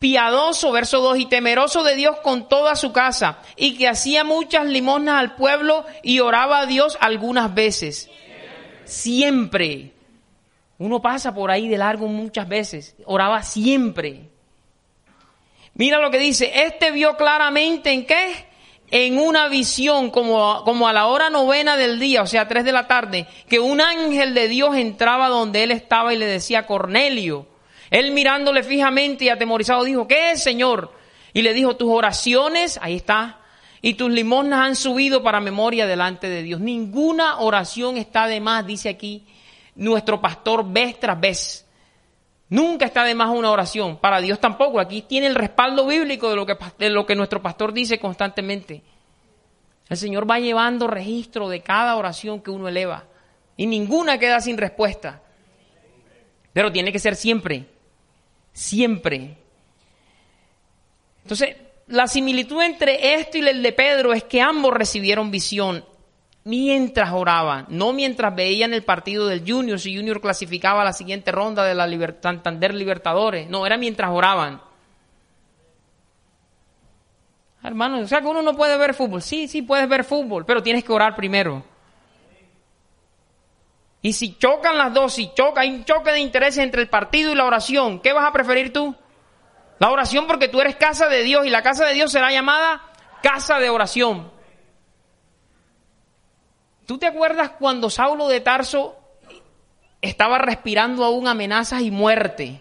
Piadoso, verso 2, y temeroso de Dios con toda su casa, y que hacía muchas limosnas al pueblo y oraba a Dios algunas veces. Siempre. Uno pasa por ahí de largo muchas veces. Oraba siempre. Mira lo que dice. Este vio claramente ¿en qué? En una visión como a la hora 9 del día, o sea 3 de la tarde, que un ángel de Dios entraba donde él estaba y le decía, Cornelio. Él mirándole fijamente y atemorizado dijo, ¿qué es, Señor? Y le dijo, tus oraciones, ahí está, y tus limosnas han subido para memoria delante de Dios. Ninguna oración está de más, dice aquí nuestro pastor vez tras vez. Nunca está de más una oración. Para Dios tampoco. Aquí tiene el respaldo bíblico de lo que nuestro pastor dice constantemente. El Señor va llevando registro de cada oración que uno eleva. Y ninguna queda sin respuesta. Pero tiene que ser siempre. Siempre. Entonces, la similitud entre esto y el de Pedro es que ambos recibieron visión mientras oraban, no mientras veían el partido del Junior, si Junior clasificaba a la siguiente ronda de la Santander Libertadores. No, era mientras oraban. Hermano, o sea que uno no puede ver fútbol. Sí puedes ver fútbol, pero tienes que orar primero. Y si chocan las dos, hay un choque de intereses entre el partido y la oración, ¿qué vas a preferir tú? La oración, porque tú eres casa de Dios y la casa de Dios será llamada casa de oración. ¿Tú te acuerdas cuando Saulo de Tarso estaba respirando aún amenazas y muerte?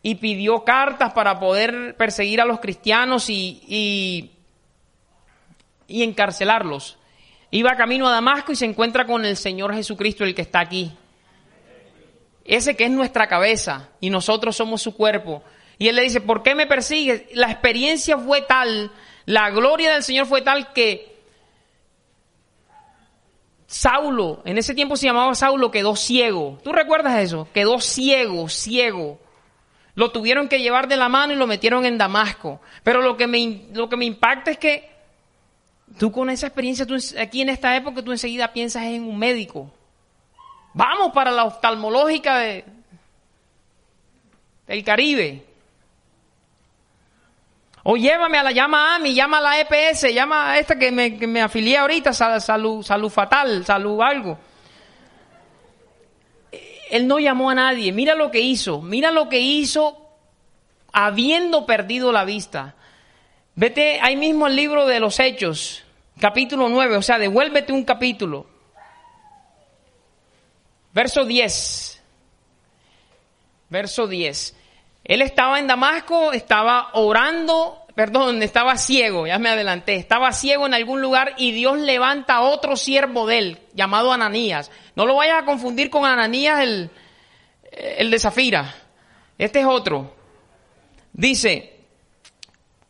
Y pidió cartas para poder perseguir a los cristianos y encarcelarlos. Iba camino a Damasco y se encuentra con el Señor Jesucristo, el que está aquí. Ese que es nuestra cabeza y nosotros somos su cuerpo. Y él le dice, ¿por qué me persigues? La experiencia fue tal, la gloria del Señor fue tal que Saulo, en ese tiempo se llamaba Saulo, quedó ciego. ¿Tú recuerdas eso? Quedó ciego. Lo tuvieron que llevar de la mano y lo metieron en Damasco. Pero lo que me impacta es que tú con esa experiencia, aquí en esta época, tú enseguida piensas en un médico. Vamos para la oftalmológica del Caribe. O llama a AMI, llama a la EPS, llama a esta que me afilié ahorita, salud fatal, salud algo. Él no llamó a nadie. Mira lo que hizo habiendo perdido la vista. Vete ahí mismo al libro de los Hechos, capítulo 9, o sea, devuélvete un capítulo. Verso 10. Él estaba en Damasco, estaba ciego, ya me adelanté. Estaba ciego en algún lugar y Dios levanta a otro siervo de él, llamado Ananías. No lo vayas a confundir con Ananías el de Zafira. Este es otro. Dice,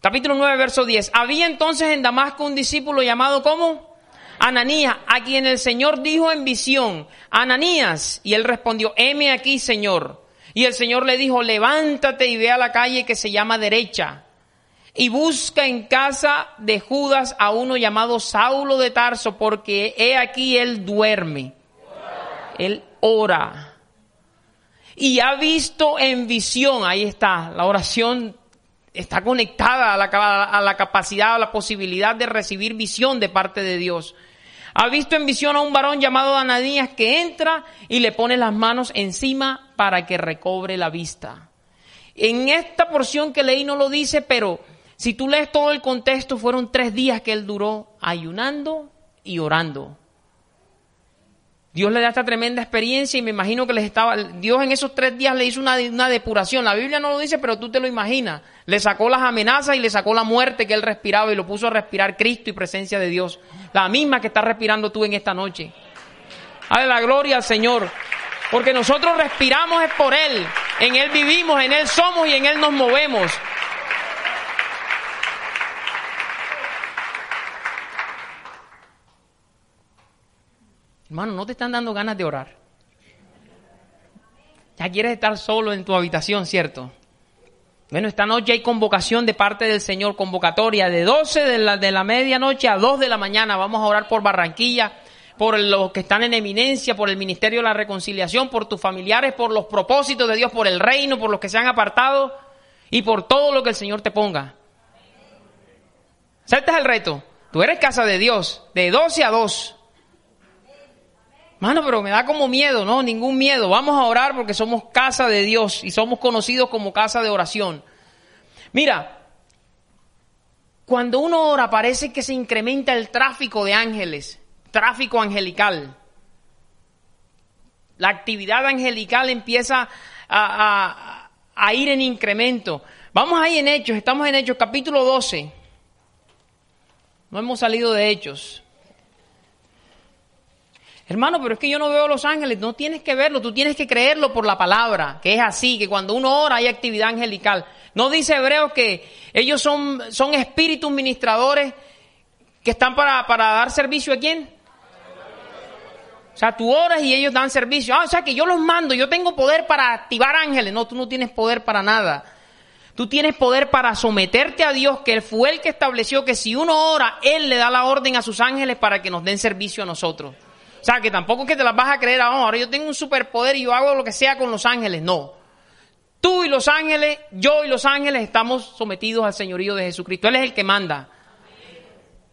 capítulo 9, verso 10. Había entonces en Damasco un discípulo llamado, ¿cómo? Ananías, a quien el Señor dijo en visión, Ananías. Y él respondió, heme aquí, Señor. Y el Señor le dijo, levántate y ve a la calle que se llama Derecha, y busca en casa de Judas a uno llamado Saulo de Tarso, porque he aquí él duerme. Él ora. Y ha visto en visión, ahí está, la oración está conectada a la capacidad, a la posibilidad de recibir visión de parte de Dios. Ha visto en visión a un varón llamado Ananías que entra y le pone las manos encima para que recobre la vista. En esta porción que leí no lo dice, pero si tú lees todo el contexto, fueron 3 días que él duró ayunando y orando. Dios le da esta tremenda experiencia y me imagino que Dios en esos 3 días le hizo una depuración. La Biblia no lo dice, pero tú te lo imaginas. Le sacó las amenazas y le sacó la muerte que él respiraba y lo puso a respirar Cristo y presencia de Dios. La misma que estás respirando tú en esta noche. Dale la gloria al Señor. Porque nosotros respiramos es por Él. En Él vivimos, en Él somos y en Él nos movemos. Hermano, no te están dando ganas de orar. Ya quieres estar solo en tu habitación, ¿cierto? Bueno, esta noche hay convocación de parte del Señor, convocatoria de 12 de la medianoche a 2 de la mañana. Vamos a orar por Barranquilla, por los que están en eminencia, por el Ministerio de la Reconciliación, por tus familiares, por los propósitos de Dios, por el reino, por los que se han apartado y por todo lo que el Señor te ponga. ¿Aceptas el reto? Tú eres casa de Dios, de 12 a 2. Mano, pero me da como miedo. No, ningún miedo. Vamos a orar porque somos casa de Dios y somos conocidos como casa de oración. Mira, cuando uno ora parece que se incrementa el tráfico de ángeles, tráfico angelical. La actividad angelical empieza a ir en incremento. Vamos ahí en Hechos, estamos en Hechos, capítulo 12. No hemos salido de Hechos. Hermano, pero es que yo no veo los ángeles. No tienes que verlo, tú tienes que creerlo por la palabra, que es así, que cuando uno ora hay actividad angelical. ¿No dice Hebreos que ellos son espíritus ministradores que están para dar servicio a quién? O sea, tú oras y ellos dan servicio. O sea, que yo los mando, yo tengo poder para activar ángeles. No, tú no tienes poder para nada. Tú tienes poder para someterte a Dios, que Él fue el que estableció que si uno ora, Él le da la orden a sus ángeles para que nos den servicio a nosotros. O sea, que tampoco es que te las vas a creer, ahora yo tengo un superpoder y yo hago lo que sea con los ángeles. No. Tú y los ángeles, yo y los ángeles estamos sometidos al señorío de Jesucristo. Él es el que manda.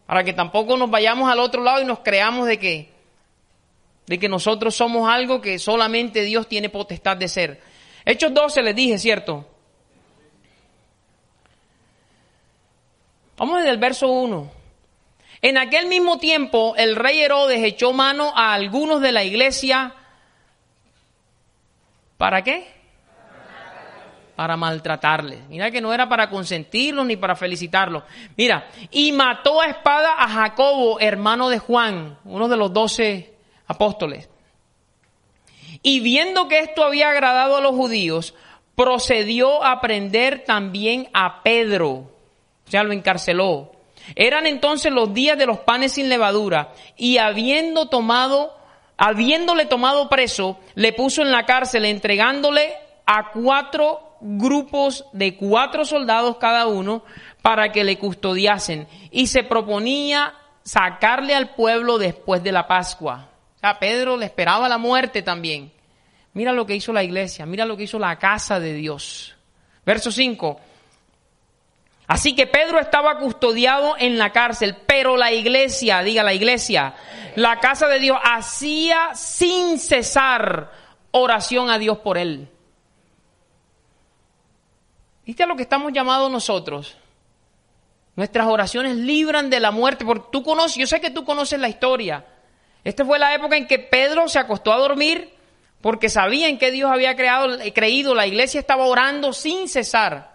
Para que tampoco nos vayamos al otro lado y nos creamos de que nosotros somos algo que solamente Dios tiene potestad de ser. Hechos 12 les dije, ¿cierto? Vamos desde el verso 1. En aquel mismo tiempo, el rey Herodes echó mano a algunos de la iglesia. ¿Para qué? Para maltratarles. Mira que no era para consentirlos ni para felicitarlos. Mira, y mató a espada a Jacobo, hermano de Juan, uno de los 12 apóstoles. Y viendo que esto había agradado a los judíos, procedió a prender también a Pedro. O sea, lo encarceló. Eran entonces los días de los panes sin levadura, y habiéndole tomado preso, le puso en la cárcel, entregándole a 4 grupos de 4 soldados cada uno, para que le custodiasen, y se proponía sacarle al pueblo después de la Pascua. O sea, Pedro le esperaba la muerte también, Mira lo que hizo la iglesia, mira lo que hizo la casa de Dios. Verso 5. Así que Pedro estaba custodiado en la cárcel, pero la iglesia, diga la iglesia, la casa de Dios hacía sin cesar oración a Dios por él. ¿Viste a lo que estamos llamados nosotros? Nuestras oraciones libran de la muerte. Porque tú conoces, yo sé que tú conoces la historia. Esta fue la época en que Pedro se acostó a dormir porque sabía en que Dios había creído. La iglesia estaba orando sin cesar.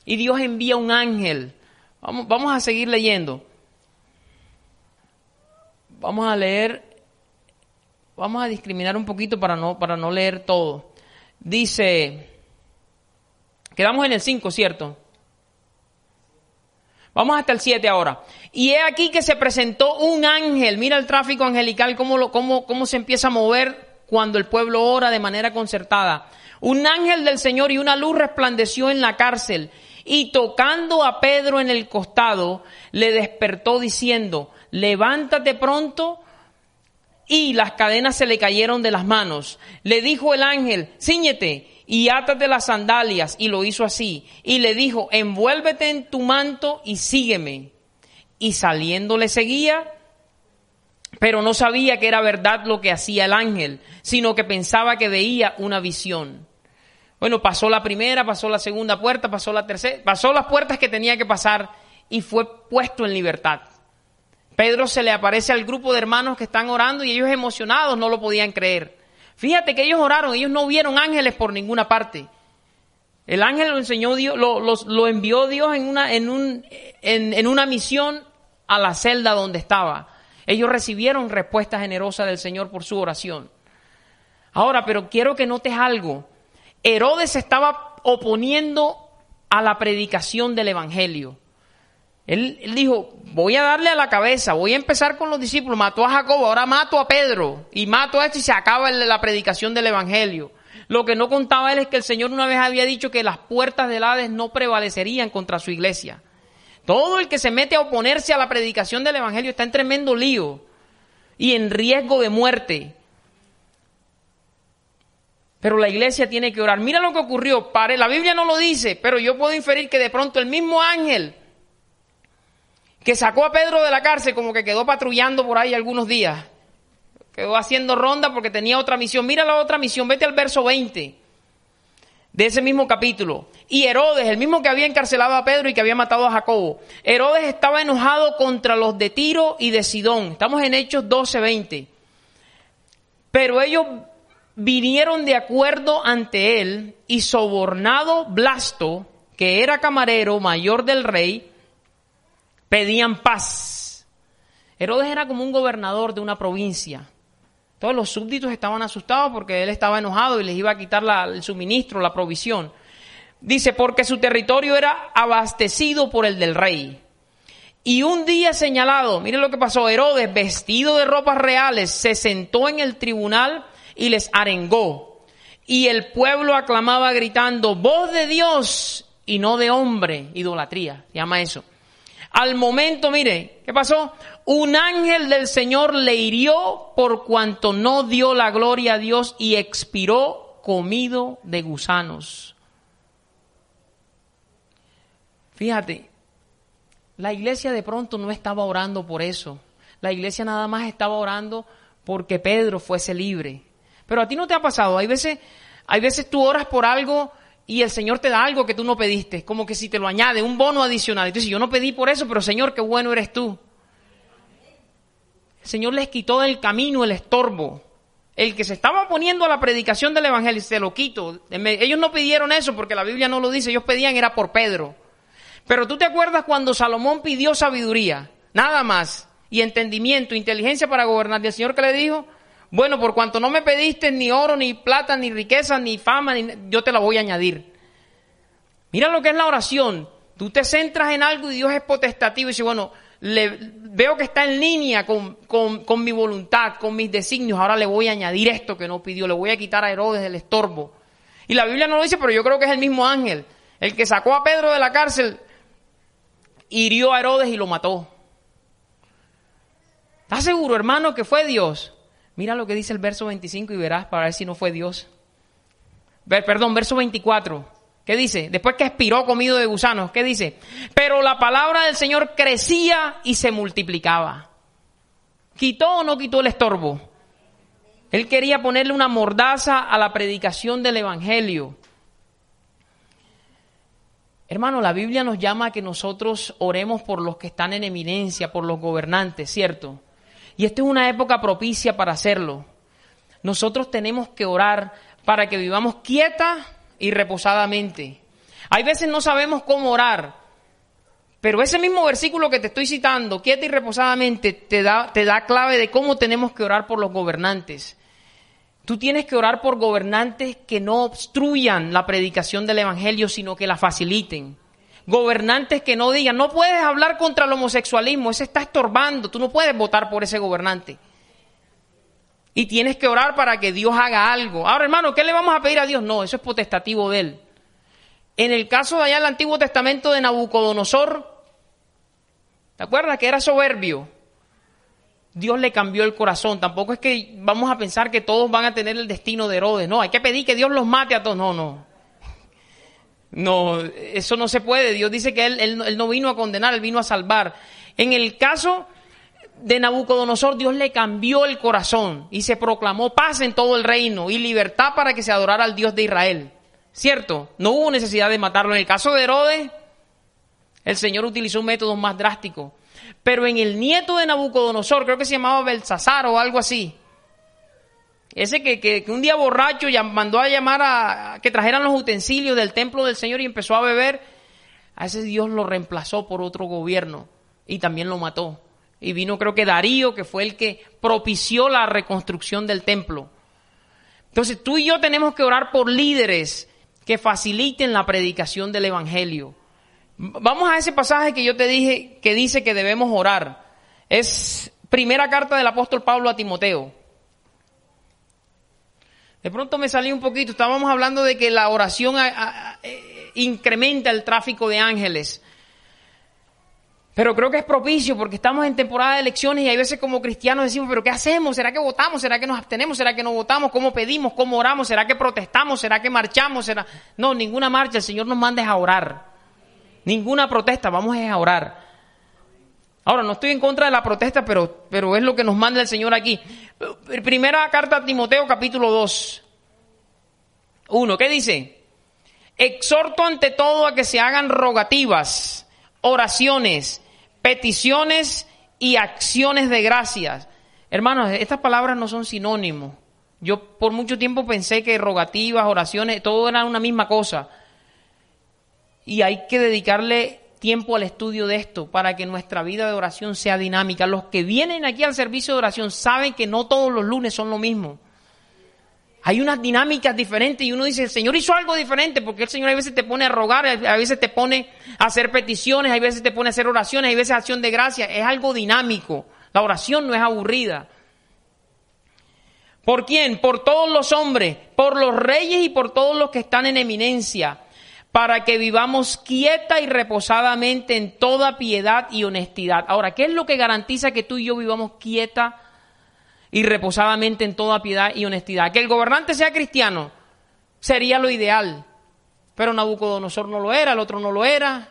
Y Dios envía un ángel. Vamos a seguir leyendo. Vamos a leer. Vamos a discriminar un poquito para no leer todo. Dice, quedamos en el 5, ¿cierto? Vamos hasta el 7 ahora. Y he aquí que se presentó un ángel. Mira el tráfico angelical, cómo se empieza a mover cuando el pueblo ora de manera concertada. Un ángel del Señor y una luz resplandeció en la cárcel. Y tocando a Pedro en el costado, le despertó diciendo, levántate pronto. Y las cadenas se le cayeron de las manos. Le dijo el ángel, cíñete y átate las sandalias. Y lo hizo así. Y le dijo, envuélvete en tu manto y sígueme. Y saliendo le seguía, pero no sabía que era verdad lo que hacía el ángel, sino que pensaba que veía una visión. Bueno, pasó la primera, pasó la segunda puerta, pasó la tercera, pasó las puertas que tenía que pasar y fue puesto en libertad. Pedro se le aparece al grupo de hermanos que están orando y ellos emocionados no lo podían creer. Fíjate que ellos oraron, ellos no vieron ángeles por ninguna parte. El ángel lo enseñó Dios, lo envió Dios en una misión a la celda donde estaba. Ellos recibieron respuesta generosa del Señor por su oración. Ahora, pero quiero que notes algo. Herodes se estaba oponiendo a la predicación del evangelio. Él dijo, voy a darle a la cabeza, voy a empezar con los discípulos, mató a Jacobo, ahora mato a Pedro, y mato a esto y se acaba la predicación del evangelio. Lo que no contaba él es que el Señor una vez había dicho que las puertas del Hades no prevalecerían contra su iglesia. Todo el que se mete a oponerse a la predicación del evangelio está en tremendo lío y en riesgo de muerte. Pero la iglesia tiene que orar. Mira lo que ocurrió. La Biblia no lo dice, pero yo puedo inferir que de pronto el mismo ángel que sacó a Pedro de la cárcel como que quedó patrullando por ahí algunos días. Quedó haciendo ronda porque tenía otra misión. Mira la otra misión. Vete al verso 20 de ese mismo capítulo. Y Herodes, el mismo que había encarcelado a Pedro y que había matado a Jacobo. Herodes estaba enojado contra los de Tiro y de Sidón. Estamos en Hechos 12:20. Pero ellos vinieron de acuerdo ante él y sobornado Blasto, que era camarero mayor del rey, pedían paz. Herodes era como un gobernador de una provincia. Todos los súbditos estaban asustados porque él estaba enojado y les iba a quitar el suministro, la provisión. Dice, porque su territorio era abastecido por el del rey. Y un día señalado, miren lo que pasó, Herodes, vestido de ropas reales, se sentó en el tribunal y les arengó. Y el pueblo aclamaba gritando, voz de Dios y no de hombre, idolatría, se llama eso. Al momento, mire, ¿qué pasó? Un ángel del Señor le hirió por cuanto no dio la gloria a Dios y expiró comido de gusanos. Fíjate, la iglesia de pronto no estaba orando por eso. La iglesia nada más estaba orando porque Pedro fuese libre. Pero a ti no te ha pasado, hay veces tú oras por algo y el Señor te da algo que tú no pediste, como que si te lo añade, un bono adicional. Entonces yo no pedí por eso, pero Señor, qué bueno eres tú. El Señor les quitó del camino el estorbo. El que se estaba oponiendo a la predicación del evangelio, se lo quito. Ellos no pidieron eso porque la Biblia no lo dice, ellos pedían era por Pedro. Pero tú te acuerdas cuando Salomón pidió sabiduría, nada más, y entendimiento, inteligencia para gobernar, y el Señor que le dijo, bueno, por cuanto no me pediste ni oro, ni plata, ni riqueza, ni fama, yo te la voy a añadir. Mira lo que es la oración. Tú te centras en algo y Dios es potestativo y dice, bueno, veo que está en línea con mi voluntad, con mis designios, ahora le voy a añadir esto que no pidió, le voy a quitar a Herodes el estorbo. Y la Biblia no lo dice, pero yo creo que es el mismo ángel, el que sacó a Pedro de la cárcel, hirió a Herodes y lo mató. ¿Estás seguro, hermano, que fue Dios? Mira lo que dice el verso 25 y verás para ver si no fue Dios. Verso 24. ¿Qué dice? Después que expiró comido de gusanos, ¿qué dice? Pero la palabra del Señor crecía y se multiplicaba. ¿Quitó o no quitó el estorbo? Él quería ponerle una mordaza a la predicación del Evangelio. Hermano, la Biblia nos llama a que nosotros oremos por los que están en eminencia, por los gobernantes, ¿cierto? Y esta es una época propicia para hacerlo. Nosotros tenemos que orar para que vivamos quieta y reposadamente. Hay veces no sabemos cómo orar, pero ese mismo versículo que te estoy citando, quieta y reposadamente, te da clave de cómo tenemos que orar por los gobernantes. Tú tienes que orar por gobernantes que no obstruyan la predicación del Evangelio, sino que la faciliten. Gobernantes que no digan, no puedes hablar contra el homosexualismo, ese está estorbando, tú no puedes votar por ese gobernante. Y tienes que orar para que Dios haga algo. Ahora, hermano, ¿qué le vamos a pedir a Dios? No, eso es potestativo de Él. En el caso de allá del Antiguo Testamento de Nabucodonosor, ¿te acuerdas que era soberbio? Dios le cambió el corazón. Tampoco es que vamos a pensar que todos van a tener el destino de Herodes. No, hay que pedir que Dios los mate a todos. No, eso no se puede. Dios dice que él no vino a condenar, Él vino a salvar. En el caso de Nabucodonosor, Dios le cambió el corazón y se proclamó paz en todo el reino y libertad para que se adorara al Dios de Israel. ¿Cierto? No hubo necesidad de matarlo. En el caso de Herodes, el Señor utilizó un método más drástico. Pero en el nieto de Nabucodonosor, creo que se llamaba Belsasar o algo así, ese que un día borracho mandó a llamar a que trajeran los utensilios del templo del Señor y empezó a beber, a ese Dios lo reemplazó por otro gobierno y también lo mató. Y vino, creo que Darío, que fue el que propició la reconstrucción del templo. Entonces tú y yo tenemos que orar por líderes que faciliten la predicación del Evangelio. Vamos a ese pasaje que yo te dije que dice que debemos orar. Es primera carta del apóstol Pablo a Timoteo. De pronto me salí un poquito. Estábamos hablando de que la oración incrementa el tráfico de ángeles. Pero creo que es propicio porque estamos en temporada de elecciones y hay veces como cristianos decimos, ¿pero qué hacemos? ¿Será que votamos? ¿Será que nos abstenemos? ¿Será que no votamos? ¿Cómo pedimos? ¿Cómo oramos? ¿Será que protestamos? ¿Será que marchamos? No, ninguna marcha. El Señor nos manda a orar. Ninguna protesta, vamos a orar. Ahora, no estoy en contra de la protesta, pero es lo que nos manda el Señor aquí. Primera carta a Timoteo, capítulo 2. 1, ¿qué dice? Exhorto ante todo a que se hagan rogativas, oraciones, peticiones y acciones de gracias. Hermanos, estas palabras no son sinónimos. Yo por mucho tiempo pensé que rogativas, oraciones, todo era una misma cosa. Y hay que dedicarle tiempo al estudio de esto para que nuestra vida de oración sea dinámica. Los que vienen aquí al servicio de oración saben que no todos los lunes son lo mismo. Hay unas dinámicas diferentes y uno dice, el Señor hizo algo diferente, porque el Señor a veces te pone a rogar, a veces te pone a hacer peticiones, a veces te pone a hacer oraciones, a veces acción de gracia. Es algo dinámico. La oración no es aburrida. ¿Por quién? Por todos los hombres, por los reyes y por todos los que están en eminencia, para que vivamos quieta y reposadamente en toda piedad y honestidad. Ahora, ¿qué es lo que garantiza que tú y yo vivamos quieta y reposadamente en toda piedad y honestidad? Que el gobernante sea cristiano sería lo ideal, pero Nabucodonosor no lo era, el otro no lo era,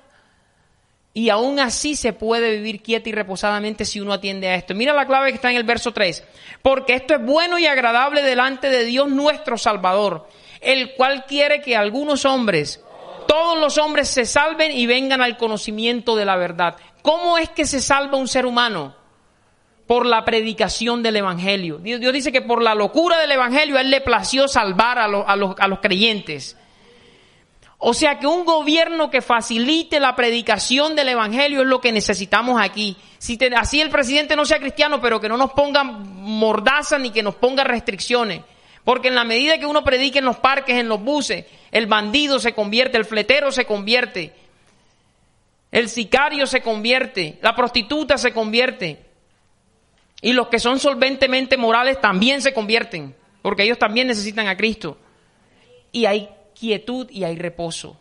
y aún así se puede vivir quieta y reposadamente si uno atiende a esto. Mira la clave que está en el verso 3, porque esto es bueno y agradable delante de Dios nuestro Salvador, el cual quiere que algunos hombres, todos los hombres se salven y vengan al conocimiento de la verdad. ¿Cómo es que se salva un ser humano? Por la predicación del Evangelio. Dios dice que por la locura del Evangelio a Él le plació salvar a los creyentes. O sea que un gobierno que facilite la predicación del Evangelio es lo que necesitamos aquí. Así el presidente no sea cristiano, pero que no nos ponga mordaza ni que nos ponga restricciones. Porque en la medida que uno predique en los parques, en los buses, el bandido se convierte, el fletero se convierte, el sicario se convierte, la prostituta se convierte. Y los que son solventemente morales también se convierten, porque ellos también necesitan a Cristo. Y hay quietud y hay reposo.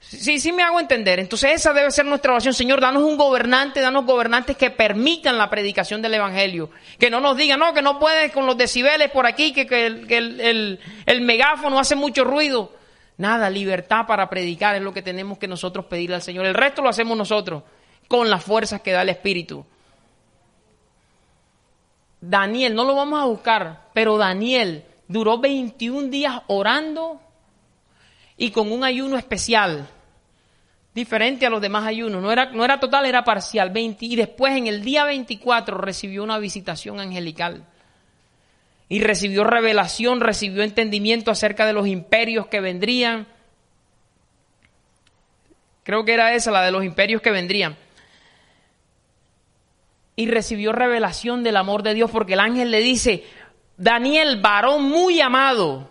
Sí me hago entender. Entonces esa debe ser nuestra oración. Señor, danos gobernantes que permitan la predicación del evangelio. Que no nos digan, no, que no puedes con los decibeles por aquí, que el megáfono hace mucho ruido. Nada, libertad para predicar es lo que tenemos que nosotros pedirle al Señor. El resto lo hacemos nosotros, con las fuerzas que da el Espíritu. Daniel, no lo vamos a buscar, pero Daniel duró 21 días orando y con un ayuno especial, diferente a los demás ayunos. No era total, era parcial. Y después en el día 24 recibió una visitación angelical. Y recibió revelación, recibió entendimiento acerca de los imperios que vendrían. Creo que era esa, la de los imperios que vendrían. Y recibió revelación del amor de Dios, porque el ángel le dice, Daniel, varón muy amado.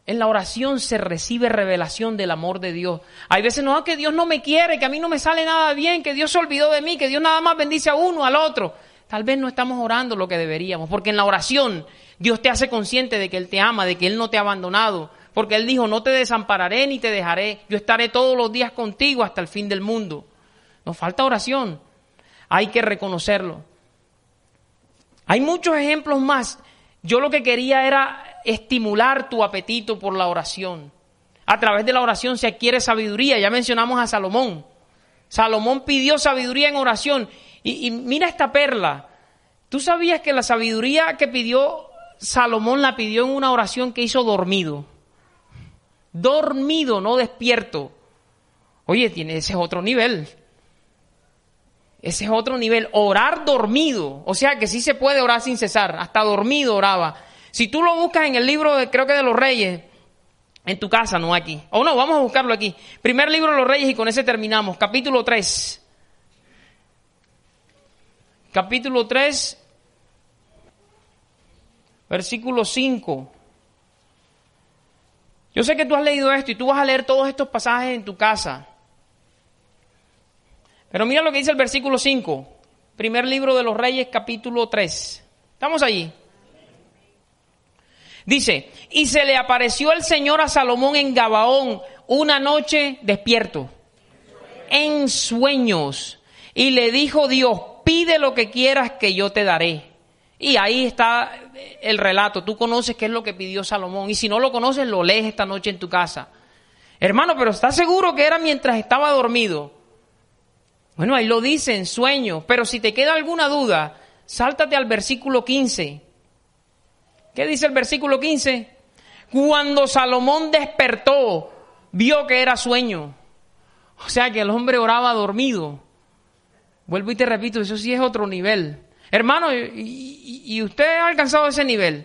En la oración se recibe revelación del amor de Dios. Hay veces, no, que Dios no me quiere, que a mí no me sale nada bien, que Dios se olvidó de mí, que Dios nada más bendice a uno, al otro. Tal vez no estamos orando lo que deberíamos, porque en la oración Dios te hace consciente de que Él te ama, de que Él no te ha abandonado, porque Él dijo, no te desampararé ni te dejaré, yo estaré todos los días contigo hasta el fin del mundo. Nos falta oración, hay que reconocerlo. Hay muchos ejemplos más. Yo lo que quería era estimular tu apetito por la oración. A través de la oración se adquiere sabiduría. Ya mencionamos a Salomón. Salomón pidió sabiduría en oración. Y mira esta perla. ¿Tú sabías que la sabiduría que pidió Salomón la pidió en una oración que hizo dormido? Dormido, no despierto. Oye, ese es otro nivel. Ese es otro nivel. Orar dormido. O sea que sí se puede orar sin cesar. Hasta dormido oraba. Si tú lo buscas en el libro, creo que de los Reyes, en tu casa, no aquí. O no, vamos a buscarlo aquí. Primer libro de los Reyes y con ese terminamos. Capítulo 3. Capítulo 3, versículo 5. Yo sé que tú has leído esto y tú vas a leer todos estos pasajes en tu casa. Pero mira lo que dice el versículo 5. Primer libro de los Reyes, capítulo 3. ¿Estamos allí? Dice, y se le apareció el Señor a Salomón en Gabaón una noche despierto, en sueños, y le dijo Dios, pide lo que quieras que yo te daré. Y ahí está el relato, tú conoces qué es lo que pidió Salomón, y si no lo conoces, lo lees esta noche en tu casa. Hermano, pero ¿estás seguro que era mientras estaba dormido? Bueno, ahí lo dice, en sueños, pero si te queda alguna duda, sáltate al versículo 15. ¿Qué dice el versículo 15? Cuando Salomón despertó, vio que era sueño. O sea que el hombre oraba dormido. Vuelvo y te repito, eso sí es otro nivel. Hermano, ¿y usted ha alcanzado ese nivel?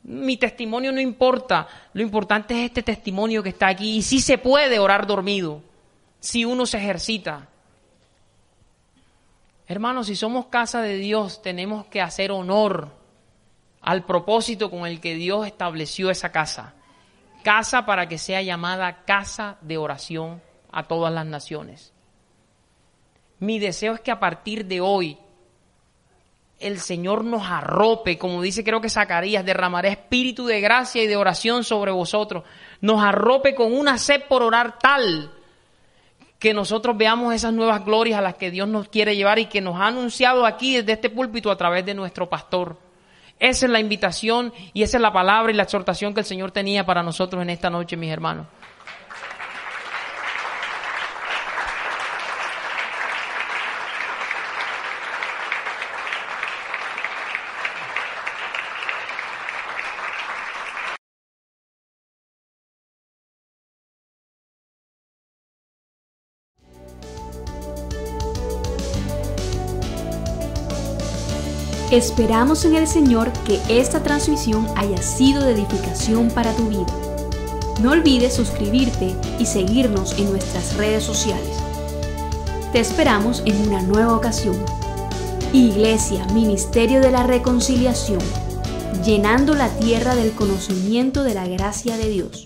Mi testimonio no importa. Lo importante es este testimonio que está aquí. Y sí se puede orar dormido, si uno se ejercita. Hermano, si somos casa de Dios, tenemos que hacer honor al propósito con el que Dios estableció esa casa. Casa para que sea llamada casa de oración a todas las naciones. Mi deseo es que a partir de hoy el Señor nos arrope, como dice creo que Zacarías, derramaré espíritu de gracia y de oración sobre vosotros. Nos arrope con una sed por orar tal que nosotros veamos esas nuevas glorias a las que Dios nos quiere llevar y que nos ha anunciado aquí desde este púlpito a través de nuestro pastor. Esa es la invitación y esa es la palabra y la exhortación que el Señor tenía para nosotros en esta noche, mis hermanos. Esperamos en el Señor que esta transmisión haya sido de edificación para tu vida. No olvides suscribirte y seguirnos en nuestras redes sociales. Te esperamos en una nueva ocasión. Iglesia, Ministerio de la Reconciliación, llenando la tierra del conocimiento de la gracia de Dios.